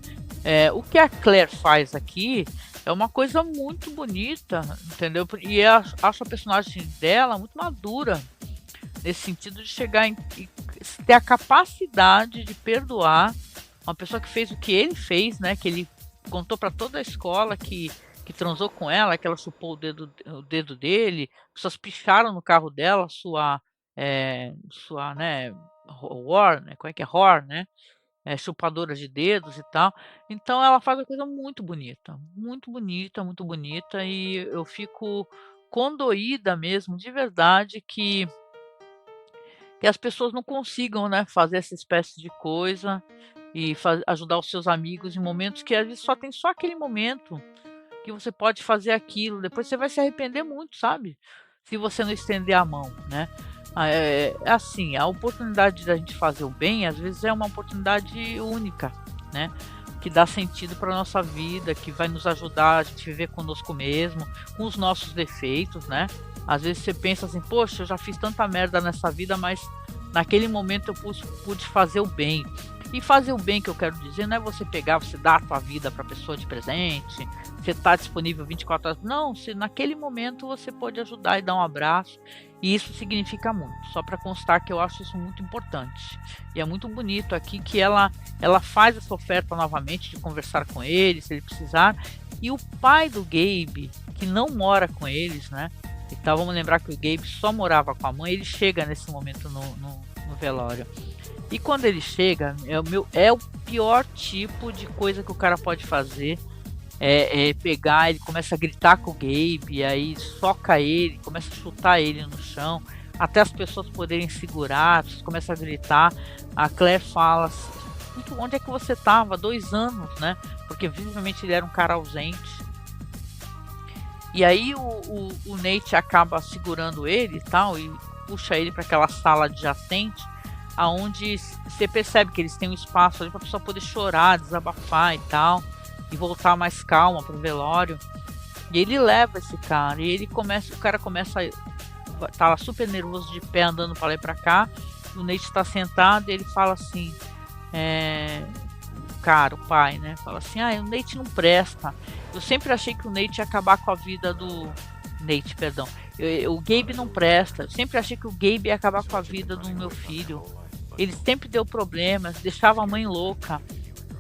O que a Claire faz aqui é uma coisa muito bonita, entendeu? E eu acho a personagem dela muito madura, nesse sentido de chegar e ter a capacidade de perdoar uma pessoa que fez o que ele fez, né? Que ele contou para toda a escola que transou com ela, que ela chupou o dedo dele, pessoas picharam no carro dela, sua, né, whore, né? Como é que é whore, né? Chupadora de dedos e tal. Então ela faz uma coisa muito bonita, muito bonita, muito bonita, e eu fico condoída mesmo, de verdade, que as pessoas não consigam, né, fazer essa espécie de coisa e ajudar os seus amigos em momentos que às vezes só tem só aquele momento que você pode fazer aquilo. Depois você vai se arrepender muito, sabe? Se você não estender a mão, né? Assim, a oportunidade da gente fazer o bem, às vezes é uma oportunidade única, né? Que dá sentido para nossa vida, que vai nos ajudar a gente viver conosco mesmo, com os nossos defeitos, né? Às vezes você pensa assim, poxa, eu já fiz tanta merda nessa vida, mas naquele momento eu pude fazer o bem. E fazer o bem, que eu quero dizer, não é você pegar, você dar a tua vida para a pessoa de presente, você tá disponível 24 horas. Não, se naquele momento você pode ajudar e dar um abraço. E isso significa muito. Só para constar que eu acho isso muito importante. E é muito bonito aqui que ela faz essa oferta novamente de conversar com ele, se ele precisar. E o pai do Gabe, que não mora com eles, né? Então vamos lembrar que o Gabe só morava com a mãe, ele chega nesse momento no velório. E quando ele chega, é o pior tipo de coisa que o cara pode fazer. É pegar, ele começa a gritar com o Gabe, aí soca ele, começa a chutar ele no chão, até as pessoas poderem segurar, as pessoas começam a gritar. A Claire fala assim, onde é que você estava? 2 anos, né? Porque visivelmente ele era um cara ausente. E aí o Nate acaba segurando ele e tal, e puxa ele para aquela sala adjacente, aonde você percebe que eles têm um espaço ali para a pessoa poder chorar, desabafar e tal, e voltar mais calma pro velório. E ele leva esse cara, e o cara começa tá lá super nervoso, de pé, andando para lá e para cá. O Nate está sentado e ele fala assim, cara, o pai, né, fala assim, o Nate não presta. Eu sempre achei que o Nate ia acabar com a vida do Nate, perdão. O Gabe não presta. Eu sempre achei que o Gabe ia acabar com a vida do meu filho. Ele sempre deu problemas, deixava a mãe louca.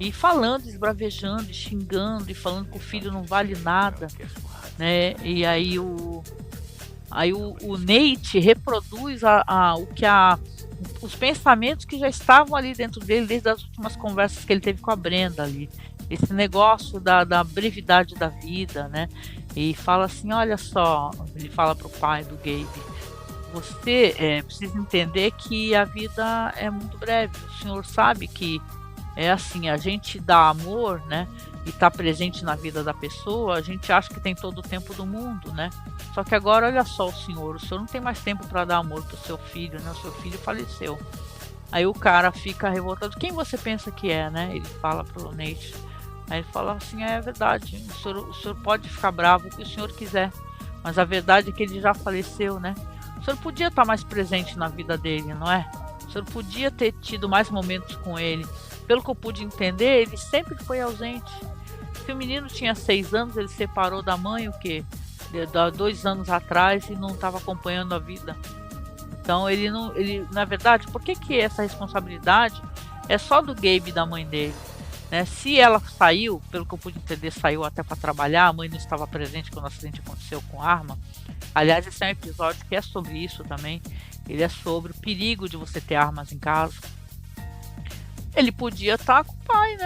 E falando, esbravejando, xingando e falando que o filho não vale nada, né? E aí o Nate reproduz os pensamentos que já estavam ali dentro dele desde as últimas conversas que ele teve com a Brenda ali. Esse negócio da brevidade da vida, né? E fala assim, olha só, ele fala pro pai do Gabe, você precisa entender que a vida é muito breve. O senhor sabe que é assim, a gente dá amor, né? E tá presente na vida da pessoa, a gente acha que tem todo o tempo do mundo, né? Só que agora, olha só, o senhor não tem mais tempo para dar amor pro seu filho, né? O seu filho faleceu. Aí o cara fica revoltado. Quem você pensa que é, né? Ele fala pro Nate. Aí ele fala assim, é verdade, o senhor pode ficar bravo o que o senhor quiser, mas a verdade é que ele já faleceu, né? O senhor podia estar mais presente na vida dele, não é? O senhor podia ter tido mais momentos com ele. Pelo que eu pude entender, ele sempre foi ausente. Se o menino tinha 6 anos, ele separou da mãe, o quê? 2 anos atrás, e não estava acompanhando a vida. Então na verdade, por que essa responsabilidade é só do Gabe e da mãe dele? Né? Se ela saiu, pelo que eu pude entender, saiu até para trabalhar, a mãe não estava presente quando o acidente aconteceu com a arma. Aliás, esse é um episódio que é sobre isso também. Ele é sobre o perigo de você ter armas em casa. Ele podia estar com o pai,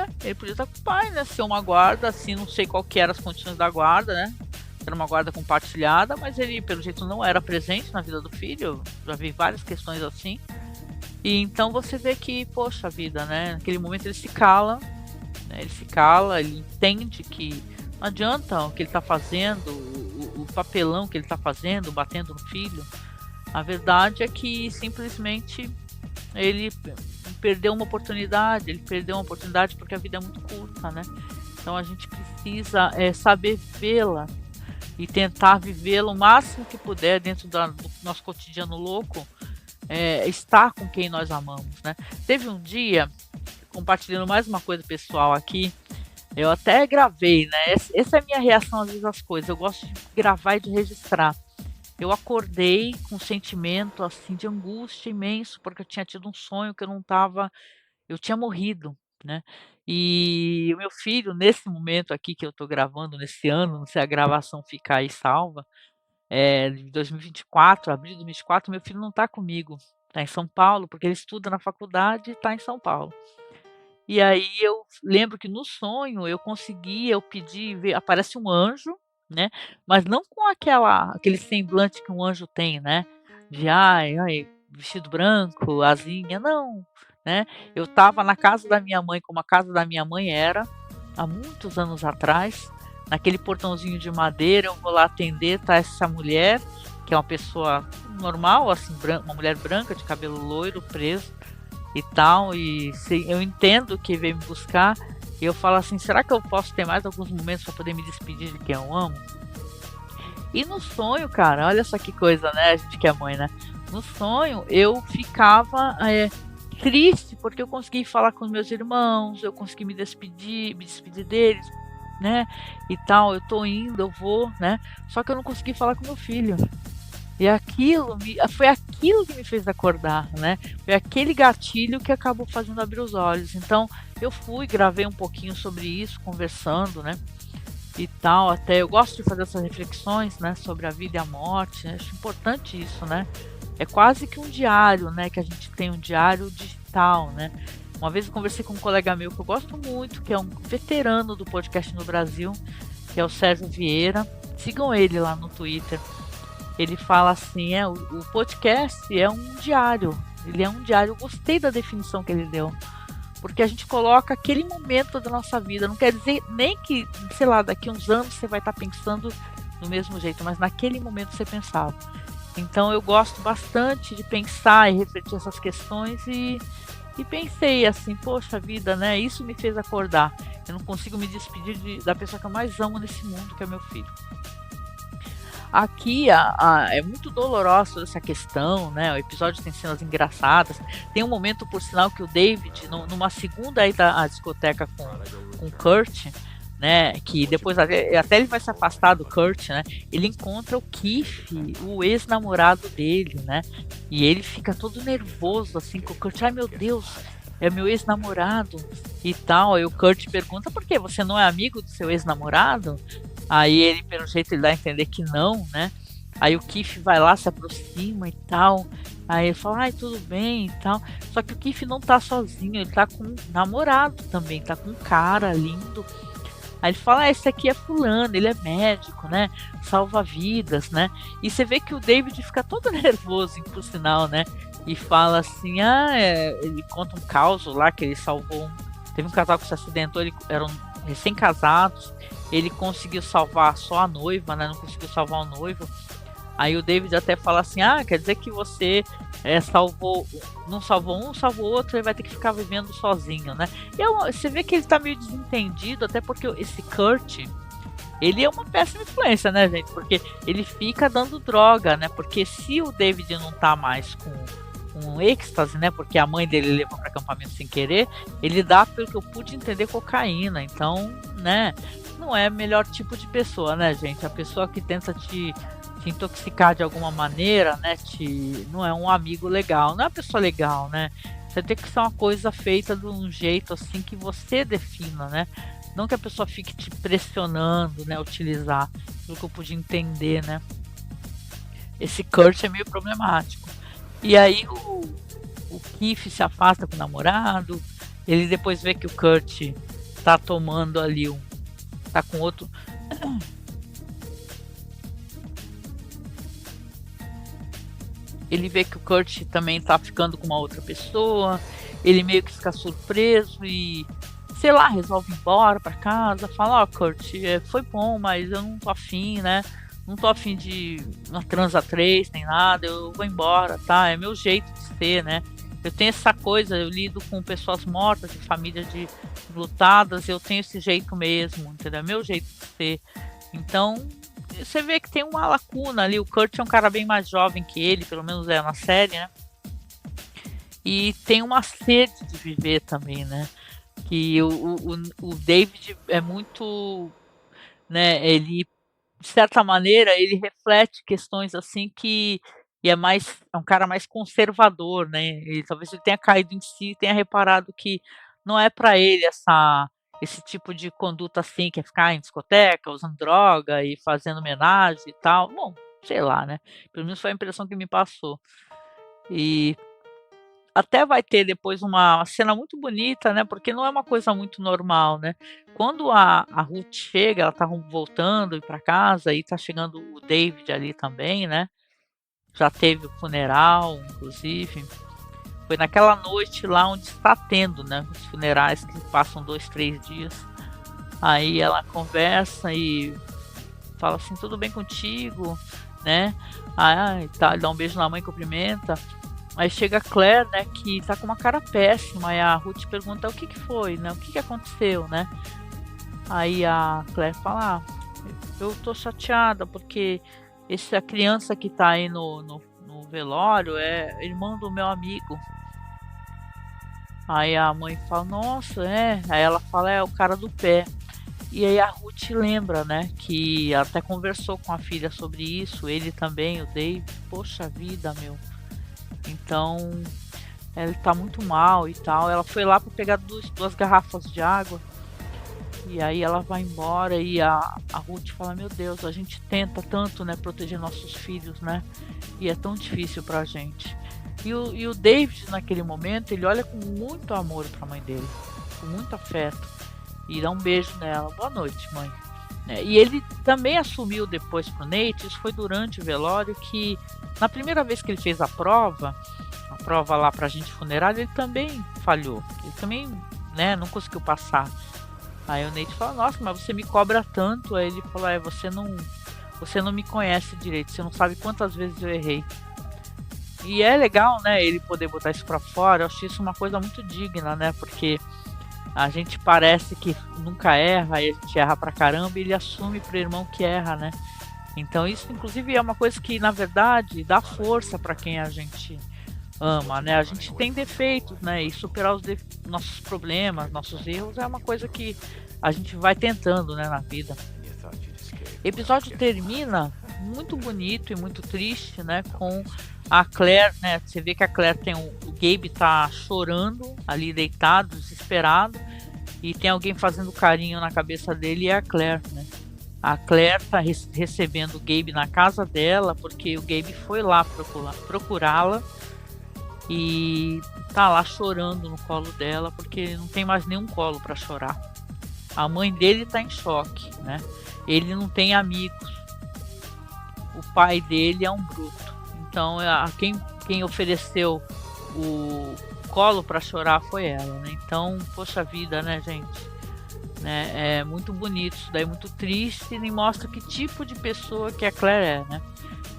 né? Ser uma guarda, assim, não sei qual que eram as condições da guarda, né? Era uma guarda compartilhada, mas ele, pelo jeito, não era presente na vida do filho. Já vi várias questões assim. E então você vê que, poxa vida, né? Naquele momento ele se cala, né? Ele entende que não adianta o que ele está fazendo, o papelão que ele está fazendo, batendo no filho. A verdade é que simplesmente ele perdeu uma oportunidade, porque a vida é muito curta, né? Então a gente precisa saber vivê-la e tentar vivê-la o máximo que puder dentro do nosso cotidiano louco, estar com quem nós amamos, né? Teve um dia, compartilhando mais uma coisa pessoal aqui, eu até gravei, né? Essa é a minha reação às vezes às coisas, eu gosto de gravar e de registrar. Eu acordei com um sentimento assim de angústia imenso, porque eu tinha tido um sonho que eu tinha morrido, né? E o meu filho, nesse momento aqui que eu tô gravando, nesse ano, não sei se a gravação ficar aí salva, de 2024, abril de 2024, meu filho não tá comigo, tá em São Paulo, porque ele estuda na faculdade e tá em São Paulo. E aí eu lembro que no sonho eu pedi, aparece um anjo, né? Mas não com aquele semblante que um anjo tem, né? De ai, vestido branco, asinha, não, né? Eu estava na casa da minha mãe, como a casa da minha mãe era, há muitos anos atrás, naquele portãozinho de madeira, eu vou lá atender, tá essa mulher, que é uma pessoa normal, assim, uma mulher branca, de cabelo loiro, preso, e tal, e eu entendo que veio me buscar, e eu falo assim, será que eu posso ter mais alguns momentos para poder me despedir de quem eu amo? E no sonho, cara, olha só que coisa, né, a gente que é mãe, né? No sonho, eu ficava triste, porque eu consegui falar com os meus irmãos, eu consegui me despedir deles, né, e tal, eu tô indo, eu vou, né, só que eu não consegui falar com meu filho. E foi aquilo que me fez acordar, né? Foi aquele gatilho que acabou fazendo abrir os olhos. Então, eu fui, gravei um pouquinho sobre isso, conversando, né? E tal, até eu gosto de fazer essas reflexões, né? Sobre a vida e a morte. Acho importante isso, né? É quase que um diário, né? Que a gente tem um diário digital, né? Uma vez eu conversei com um colega meu que eu gosto muito, que é um veterano do podcast no Brasil, que é o Sérgio Vieira. Sigam ele lá no Twitter. Ele fala assim, o podcast é um diário. Ele é um diário. Eu gostei da definição que ele deu. Porque a gente coloca aquele momento da nossa vida. Não quer dizer nem que, sei lá, daqui uns anos você vai estar pensando do mesmo jeito, mas naquele momento você pensava. Então eu gosto bastante de pensar e refletir essas questões e pensei assim, poxa vida, né? Isso me fez acordar. Eu não consigo me despedir da pessoa que eu mais amo nesse mundo, que é meu filho. Aqui é muito dolorosa essa questão, né? O episódio tem cenas engraçadas. Tem um momento, por sinal, que o David, numa segunda ida à discoteca com o Kurt, né? Que depois até ele vai se afastar do Kurt, né? Ele encontra o Keith, o ex-namorado dele, né? E ele fica todo nervoso, assim, com o Kurt. Ai, meu Deus, é meu ex-namorado e tal. Aí o Kurt pergunta, por quê? Você não é amigo do seu ex-namorado? Aí ele, pelo jeito, ele dá a entender que não, né? Aí o Keith vai lá, se aproxima e tal. Aí ele fala, ai, tudo bem e tal. Só que o Keith não tá sozinho, ele tá com um namorado também, tá com um cara lindo. Aí ele fala, esse aqui é fulano, ele é médico, né? Salva vidas, né? E você vê que o David fica todo nervoso, por sinal, né? E fala assim, ele conta um caos lá que ele salvou. Teve um casal que se acidentou, eram recém-casados. Ele conseguiu salvar só a noiva, né? Não conseguiu salvar o noivo. Aí o David até fala assim, quer dizer que você não salvou um, salvou outro, ele vai ter que ficar vivendo sozinho, né? E você vê que ele tá meio desentendido, até porque esse Kurt, ele é uma péssima influência, né, gente? Porque ele fica dando droga, né? Porque se o David não tá mais com êxtase, né? Porque a mãe dele levou para acampamento sem querer, ele dá, pelo que eu pude entender, cocaína. Então, né? Não é o melhor tipo de pessoa, né, gente? A pessoa que tenta te intoxicar de alguma maneira, né? Não é um amigo legal, não é uma pessoa legal, né? Você tem que ser uma coisa feita de um jeito assim que você defina, né? Não que a pessoa fique te pressionando, né? Utilizar, pelo que eu pude entender, né? Esse Kurt é meio problemático. E aí o Keith se afasta com o namorado, ele depois vê que o Kurt tá tomando ali tá com outro. Ele vê que o Kurt também tá ficando com uma outra pessoa. Ele meio que fica surpreso e, sei lá, resolve ir embora pra casa. Fala, Kurt, foi bom, mas eu não tô afim, né? Não tô afim de uma transa 3, nem nada. Eu vou embora, tá? É meu jeito de ser, né? Eu tenho essa coisa, eu lido com pessoas mortas, de famílias lutadas, eu tenho esse jeito mesmo, entendeu? É meu jeito de ser. Então, você vê que tem uma lacuna ali. O Kurt é um cara bem mais jovem que ele, pelo menos é na série, né? E tem uma sede de viver também, né? Que o David é muito, né? Ele, de certa maneira, ele reflete questões assim que é um cara mais conservador, né? E talvez ele tenha caído em si, tenha reparado que não é para ele esse tipo de conduta assim, que é ficar em discoteca, usando droga e fazendo homenagem e tal. Bom, sei lá, né? Pelo menos foi a impressão que me passou. E até vai ter depois uma cena muito bonita, né? Porque não é uma coisa muito normal, né? Quando a Ruth chega, ela tá voltando para casa e tá chegando o David ali também, né? Já teve o funeral, inclusive. Foi naquela noite lá onde está tendo, né? Os funerais que passam 2, 3 dias. Aí ela conversa e fala assim, tudo bem contigo, né? Aí tá, dá um beijo na mãe, cumprimenta. Aí chega a Claire, né, que tá com uma cara péssima, e a Ruth pergunta o que foi, né, o que aconteceu, né? Aí a Claire fala, eu tô chateada porque essa criança que tá aí no velório é irmão do meu amigo. Aí a mãe fala, nossa, é. Aí ela fala, é o cara do pé. E aí a Ruth lembra, né, que ela até conversou com a filha sobre isso, ele também, o Dave. Poxa vida, meu. Então, ele tá muito mal e tal. Ela foi lá para pegar duas garrafas de água. E aí ela vai embora e a Ruth fala, meu Deus, a gente tenta tanto, né, proteger nossos filhos, né? E é tão difícil pra gente. E o David, naquele momento, ele olha com muito amor pra mãe dele, com muito afeto, e dá um beijo nela. Boa noite, mãe. Né? E ele também assumiu depois pro Nate, isso foi durante o velório, que na primeira vez que ele fez a prova lá pra gente funerária, ele também falhou. Ele também, né, não conseguiu passar. Aí o Nate fala, nossa, mas você me cobra tanto. Aí ele falou, você não me conhece direito, você não sabe quantas vezes eu errei. E é legal, né, ele poder botar isso pra fora. Eu acho isso uma coisa muito digna, né, porque a gente parece que nunca erra, e a gente erra pra caramba, e ele assume pro irmão que erra, né. Então isso, inclusive, é uma coisa que, na verdade, dá força pra quem a gente ama, né. A gente tem defeitos, né, e superar nossos problemas, nossos erros, é uma coisa que a gente vai tentando, né, na vida. O episódio termina muito bonito e muito triste, né, com a Claire, né, você vê que a Claire o Gabe tá chorando ali deitado, desesperado, e tem alguém fazendo carinho na cabeça dele, e é a Claire, né. A Claire tá recebendo o Gabe na casa dela, porque o Gabe foi lá procurá-la, e tá lá chorando no colo dela, porque ele não tem mais nenhum colo para chorar. A mãe dele tá em choque, né? Ele não tem amigos. O pai dele é um bruto. Então, quem ofereceu o colo para chorar foi ela, né? Então, poxa vida, né, gente? Né? É muito bonito isso daí, muito triste, e mostra que tipo de pessoa que a Claire é, né?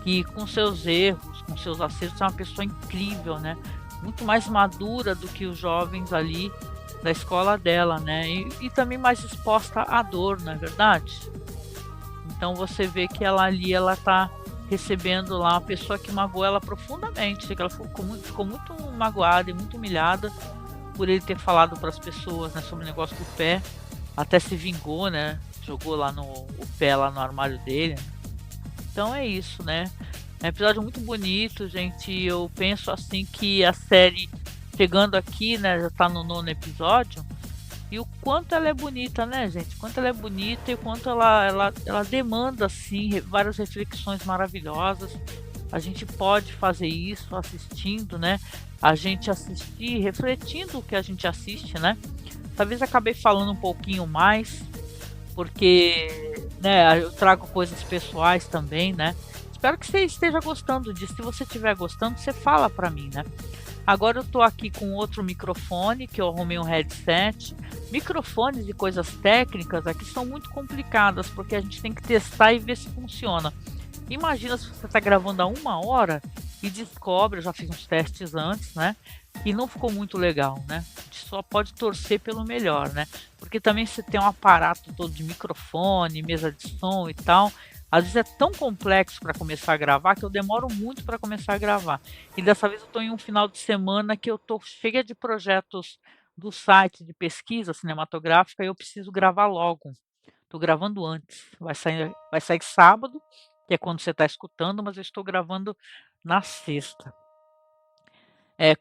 Que com seus erros, com seus acertos, é uma pessoa incrível, né? Muito mais madura do que os jovens ali da escola dela, né? E também mais exposta à dor, não é verdade? Então você vê que ela tá recebendo lá uma pessoa que magoou ela profundamente, que ela ficou muito magoada e muito humilhada por ele ter falado para as pessoas, né, sobre o negócio do pé, até se vingou, né? Jogou lá o pé lá no armário dele. Então é isso, né? É um episódio muito bonito, gente. Eu penso assim que a série, chegando aqui, né, já tá no 9º episódio, e o quanto ela é bonita, né, gente? O quanto ela é bonita e o quanto ela demanda, assim, várias reflexões maravilhosas. A gente pode fazer isso assistindo, né? A gente assistir, refletindo o que a gente assiste, né? Talvez acabei falando um pouquinho mais, porque, né, eu trago coisas pessoais também, né? Espero que você esteja gostando disso. Se você estiver gostando, você fala pra mim, né? Agora eu tô aqui com outro microfone, que eu arrumei um headset. Microfones e coisas técnicas aqui são muito complicadas, porque a gente tem que testar e ver se funciona. Imagina se você está gravando há 1 hora e descobre, eu já fiz uns testes antes, né? E não ficou muito legal, né? A gente só pode torcer pelo melhor, né? Porque também você tem um aparato todo de microfone, mesa de som e tal. Às vezes é tão complexo para começar a gravar que eu demoro muito para começar a gravar. E dessa vez eu estou em um final de semana que eu estou cheia de projetos do site de pesquisa cinematográfica e eu preciso gravar logo. Estou gravando antes. Vai sair sábado, que é quando você está escutando, mas eu estou gravando na sexta.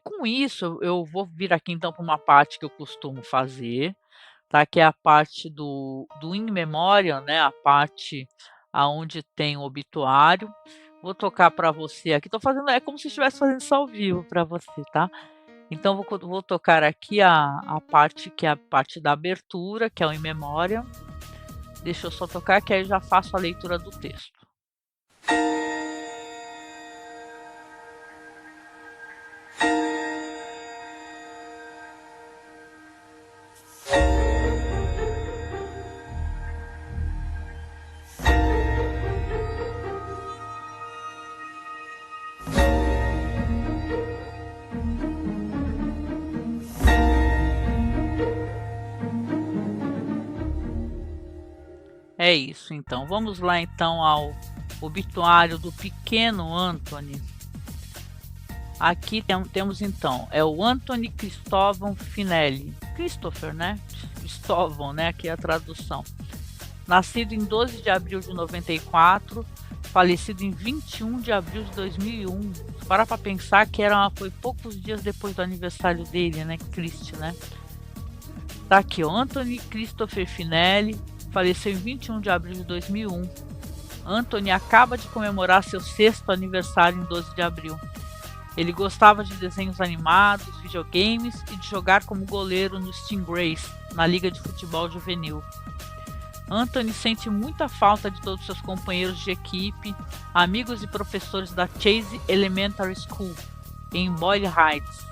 Com isso, eu vou vir aqui então para uma parte que eu costumo fazer, tá? Que é a parte do In Memoriam, né? A parte aonde tem o obituário. Vou tocar para você aqui. Tô fazendo, é como se estivesse fazendo isso ao vivo para você, tá? Então vou tocar aqui a parte que é a parte da abertura, que é o In Memoriam. Deixa eu só tocar que aí eu já faço a leitura do texto. É isso, então. Vamos lá então ao obituário do pequeno Anthony. Aqui temos então, é o Anthony Cristóvão Finelli. Christopher, né? Cristóvão, né? Aqui é a tradução. Nascido em 12 de abril de 94, falecido em 21 de abril de 2001. Para pensar que foi poucos dias depois do aniversário dele, né? Que triste, né? Tá aqui, ó, Anthony Christopher Finelli, faleceu em 21 de abril de 2001. Anthony acaba de comemorar seu 6º aniversário em 12 de abril. Ele gostava de desenhos animados, videogames e de jogar como goleiro no Stingrays, na Liga de Futebol Juvenil. Anthony sente muita falta de todos seus companheiros de equipe, amigos e professores da Chase Elementary School, em Boyle Heights.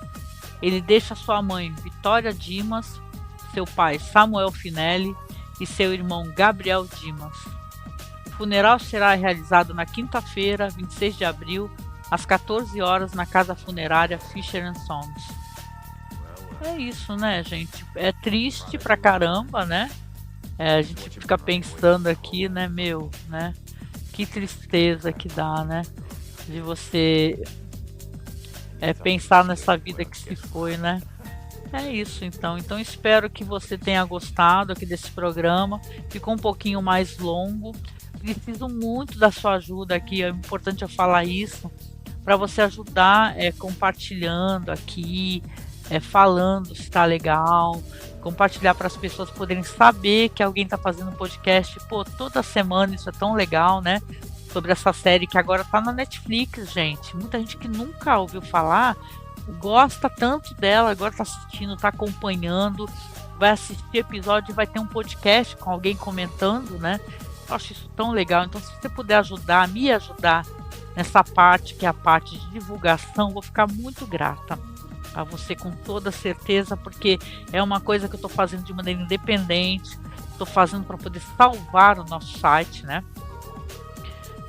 Ele deixa sua mãe, Vitória Dimas, seu pai, Samuel Finelli, e seu irmão, Gabriel Dimas. O funeral será realizado na quinta-feira, 26 de abril, às 14 horas, na casa funerária Fisher & Sons. É isso, né, gente? É triste pra caramba, né? A gente fica pensando aqui, né, né? Que tristeza que dá, né? De você pensar nessa vida que se foi, né? É isso, então. Então espero que você tenha gostado aqui desse programa. Ficou um pouquinho mais longo. Preciso muito da sua ajuda aqui. É importante eu falar isso para você ajudar compartilhando aqui, falando se está legal, compartilhar para as pessoas poderem saber que alguém está fazendo um podcast. Pô, toda semana, isso é tão legal, né? Sobre essa série que agora está na Netflix, gente. Muita gente que nunca ouviu falar gosta tanto dela, agora está assistindo, está acompanhando, vai assistir episódio e vai ter um podcast com alguém comentando, né? Eu acho isso tão legal. Então, se você puder ajudar, me ajudar nessa parte, que é a parte de divulgação, vou ficar muito grata a você, com toda certeza, porque é uma coisa que eu estou fazendo de maneira independente, estou fazendo para poder salvar o nosso site, né?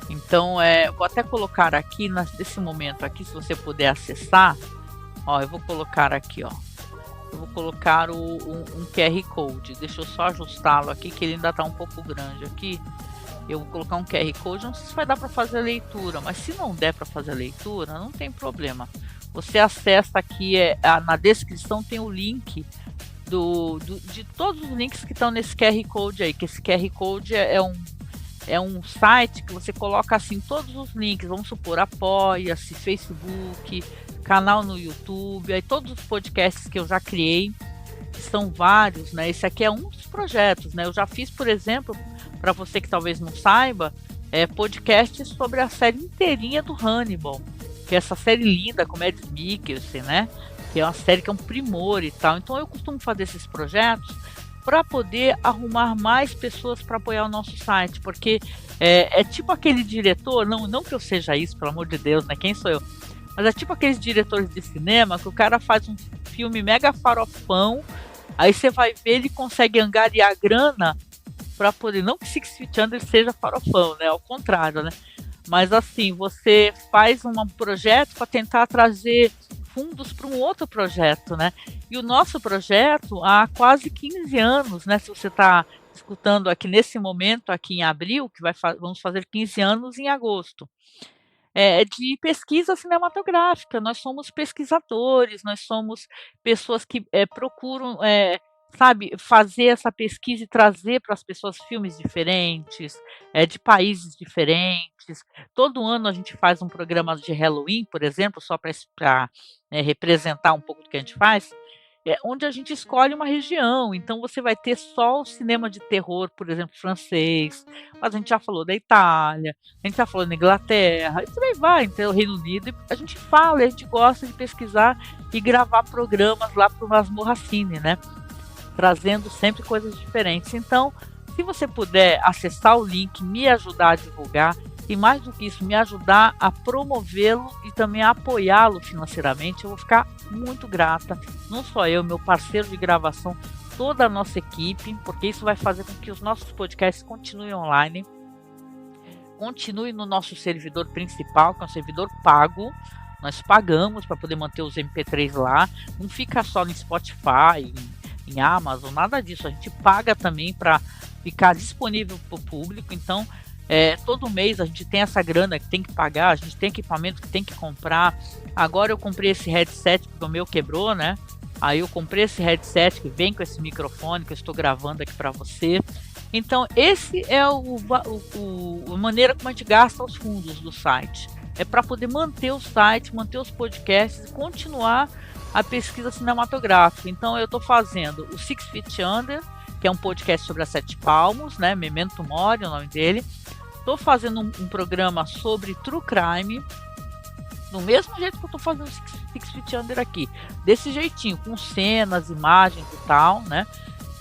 Então, vou até colocar aqui, nesse momento aqui, se você puder acessar, ó, eu vou colocar aqui, ó, eu vou colocar um QR Code, deixa eu só ajustá-lo aqui, que ele ainda está um pouco grande aqui. Eu vou colocar um QR Code, não sei se vai dar para fazer a leitura, mas se não der para fazer a leitura, não tem problema. Você acessa aqui, na descrição tem o link de todos os links que estão nesse QR Code aí, que esse QR Code é um site que você coloca assim todos os links, vamos supor, Apoia-se, Facebook, canal no YouTube, aí todos os podcasts que eu já criei, que são vários, né? Esse aqui é um dos projetos, né? Eu já fiz, por exemplo, para você que talvez não saiba, podcasts sobre a série inteirinha do Hannibal, que é essa série linda com Mads Mikkelsen, né? Que é uma série que é um primor e tal. Então eu costumo fazer esses projetos para poder arrumar mais pessoas para apoiar o nosso site, porque é tipo aquele diretor, não que eu seja isso, pelo amor de Deus, né? Quem sou eu? Mas é tipo aqueles diretores de cinema que o cara faz um filme mega farofão, aí você vai ver, ele consegue angariar grana para poder, não que Six Feet Under seja farofão, né? Ao contrário, né? Mas assim, você faz um projeto para tentar trazer fundos para um outro projeto, né? E o nosso projeto há quase 15 anos, né? Se você está escutando aqui nesse momento, aqui em abril, que vamos fazer 15 anos em agosto. De pesquisa cinematográfica. Nós somos pesquisadores, nós somos pessoas que procuram, sabe, fazer essa pesquisa e trazer para as pessoas filmes diferentes, de países diferentes. Todo ano a gente faz um programa de Halloween, por exemplo, só para representar um pouco do que a gente faz, onde a gente escolhe uma região. Então você vai ter só o cinema de terror, por exemplo, francês, mas a gente já falou da Itália, a gente já falou da Inglaterra, e por aí vai, então o Reino Unido. A gente fala, a gente gosta de pesquisar e gravar programas lá para o Masmorra Cine, né? Trazendo sempre coisas diferentes. Então, se você puder acessar o link, me ajudar a divulgar, e mais do que isso, me ajudar a promovê-lo e também a apoiá-lo financeiramente, eu vou ficar muito grata. Não só eu, meu parceiro de gravação, toda a nossa equipe, porque isso vai fazer com que os nossos podcasts continuem online, continuem no nosso servidor principal, que é um servidor pago. Nós pagamos para poder manter os MP3 lá, não fica só no Spotify, em Amazon, nada disso. A gente paga também para ficar disponível para o público. Então, Todo mês a gente tem essa grana que tem que pagar, a gente tem equipamento que tem que comprar. Agora eu comprei esse headset porque o meu quebrou, né? Aí eu comprei esse headset que vem com esse microfone que eu estou gravando aqui para você. Então esse é a maneira como a gente gasta os fundos do site. É para poder manter o site, manter os podcasts e continuar a pesquisa cinematográfica. Então eu estou fazendo o Six Feet Under, que é um podcast sobre as Sete Palmos, né? Memento Mori é o nome dele. Estou fazendo um programa sobre True Crime, do mesmo jeito que eu estou fazendo Six Feet Under aqui, desse jeitinho, com cenas, imagens e tal, né?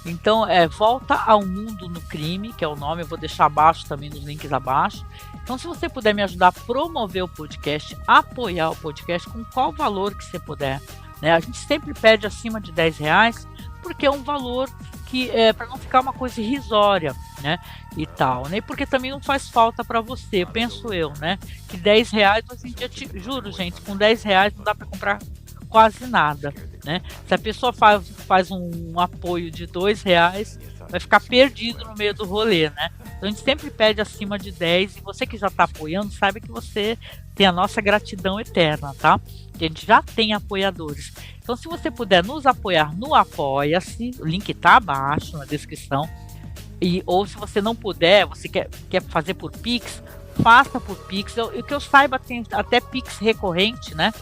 Então, Volta ao Mundo no Crime, que é o nome, eu vou deixar abaixo também, nos links abaixo. Então, se você puder me ajudar a promover o podcast, apoiar o podcast, com qual valor que você puder, né? A gente sempre pede acima de R$10, porque é um valor que para não ficar uma coisa irrisória, né? E tal, né? Porque também não faz falta para você, penso eu, né? Que R$10, hoje em dia, juro, gente, com R$10 não dá para comprar quase nada, né? Se a pessoa faz um apoio de R$2, vai ficar perdido no meio do rolê, né? Então a gente sempre pede acima de 10, e você que já está apoiando, sabe que você tem a nossa gratidão eterna, tá? Que a gente já tem apoiadores. Então, se você puder nos apoiar no Apoia-se, o link tá abaixo na descrição. Ou se você não puder, você quer fazer por Pix, faça por Pix. E que eu saiba, tem até Pix recorrente, né?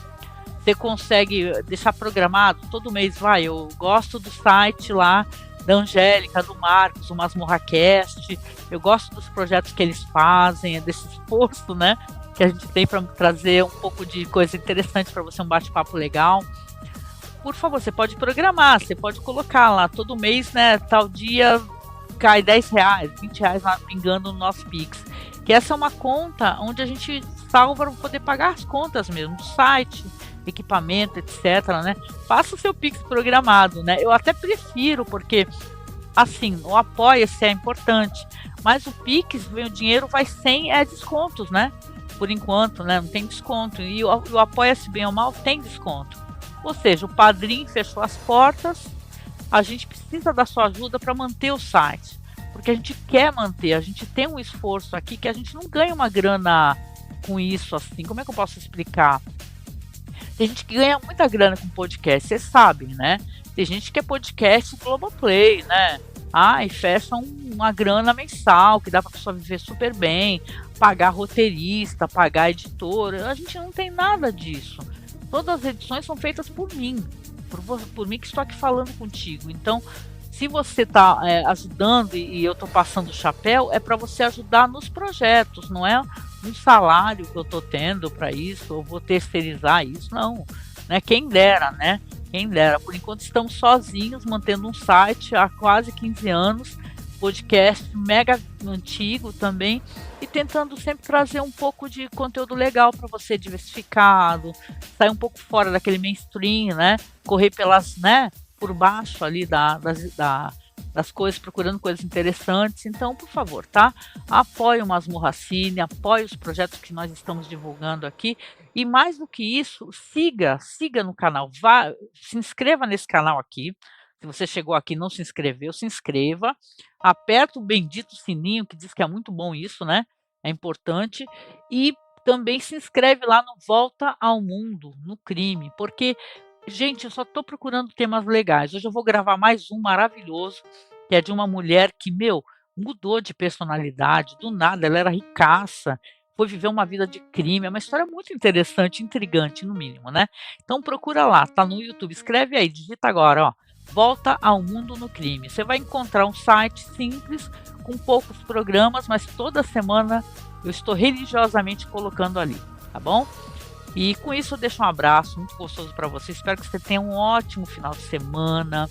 Você consegue deixar programado todo mês. Eu gosto do site lá da Angélica, do Marcos, o MasmorraCast. Eu gosto dos projetos que eles fazem, desse esforço, né? Que a gente tem para trazer um pouco de coisa interessante para você, um bate-papo legal. Por favor, você pode programar, você pode colocar lá todo mês, né? Tal dia cai R$10, R$20 lá pingando no nosso Pix. Que essa é uma conta onde a gente salva para poder pagar as contas mesmo, do site, equipamento, etc, né? Faça o seu Pix programado, né? Eu até prefiro, porque assim, o Apoia-se é importante, mas o Pix, o dinheiro vai sem descontos, né? Por enquanto, né? Não tem desconto. E o Apoia-se, bem ou mal, tem desconto. Ou seja, o Padrim fechou as portas, a gente precisa da sua ajuda para manter o site, porque a gente quer manter, a gente tem um esforço aqui que a gente não ganha uma grana com isso, assim, como é que eu posso explicar? Tem gente que ganha muita grana com podcast, vocês sabem, né? Tem gente que é podcast Globoplay, né? E fecha uma grana mensal, que dá para a pessoa viver super bem, pagar roteirista, pagar editora, a gente não tem nada disso. Todas as edições são feitas por mim, por mim que estou aqui falando contigo. Então, se você está ajudando e eu estou passando o chapéu, é para você ajudar nos projetos, não é um salário que eu estou tendo para isso, eu vou terceirizar isso, não. Né? Quem dera, né? Quem dera. Por enquanto estamos sozinhos, mantendo um site há quase 15 anos, podcast mega antigo também, e tentando sempre trazer um pouco de conteúdo legal para você, diversificado, sair um pouco fora daquele mainstream, né? Correr por baixo ali das coisas, procurando coisas interessantes. Então, por favor, tá? Apoie o Masmorracine, apoie os projetos que nós estamos divulgando aqui. E mais do que isso, siga no canal, se inscreva nesse canal aqui. Se você chegou aqui e não se inscreveu, se inscreva. Aperta o bendito sininho, que diz que é muito bom isso, né? É importante. E também se inscreve lá no Volta ao Mundo, no Crime. Porque, gente, eu só estou procurando temas legais. Hoje eu vou gravar mais um maravilhoso, que é de uma mulher que, mudou de personalidade. Do nada, ela era ricaça, foi viver uma vida de crime. É uma história muito interessante, intrigante, no mínimo, né? Então procura lá, tá no YouTube. Escreve aí, digita agora, ó. Volta ao Mundo no Crime. Você vai encontrar um site simples, com poucos programas, mas toda semana eu estou religiosamente colocando ali, tá bom? E com isso eu deixo um abraço muito gostoso para você. Espero que você tenha um ótimo final de semana,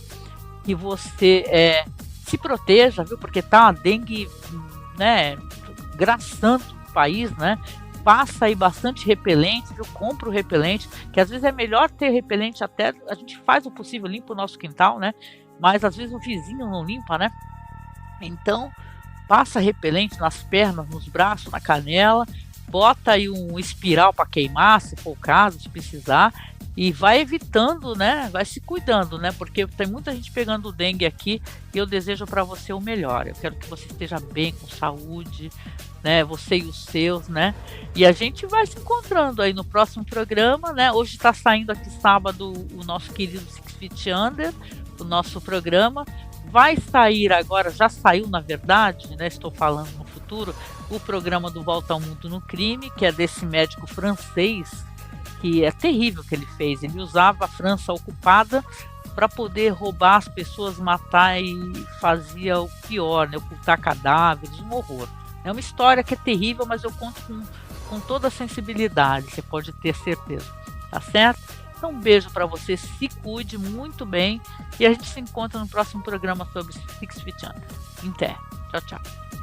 que você se proteja, viu? Porque tá uma dengue, né, graçando o país, né? Passa aí bastante repelente, viu? Compra o repelente, que às vezes é melhor ter repelente, até a gente faz o possível, limpa o nosso quintal, né? Mas às vezes o vizinho não limpa, né? Então, passa repelente nas pernas, nos braços, na canela, bota aí um espiral para queimar, se for o caso, se precisar, E vai evitando, né? Vai se cuidando, né? Porque tem muita gente pegando dengue aqui e eu desejo para você o melhor. Eu quero que você esteja bem, com saúde, né? Você e os seus, né? E a gente vai se encontrando aí no próximo programa, né? Hoje está saindo aqui sábado o nosso querido Six Feet Under, o nosso programa. Vai sair agora, já saiu na verdade, né? Estou falando no futuro, o programa do Volta ao Mundo no Crime, que é desse médico francês, que é terrível o que ele fez. Ele usava a França ocupada para poder roubar as pessoas, matar e fazia o pior, né? Ocultar cadáveres, um horror. É uma história que é terrível, mas eu conto com toda a sensibilidade, você pode ter certeza, tá certo? Então um beijo para você, se cuide muito bem e a gente se encontra no próximo programa sobre Six Feet Under. Até, tchau, tchau.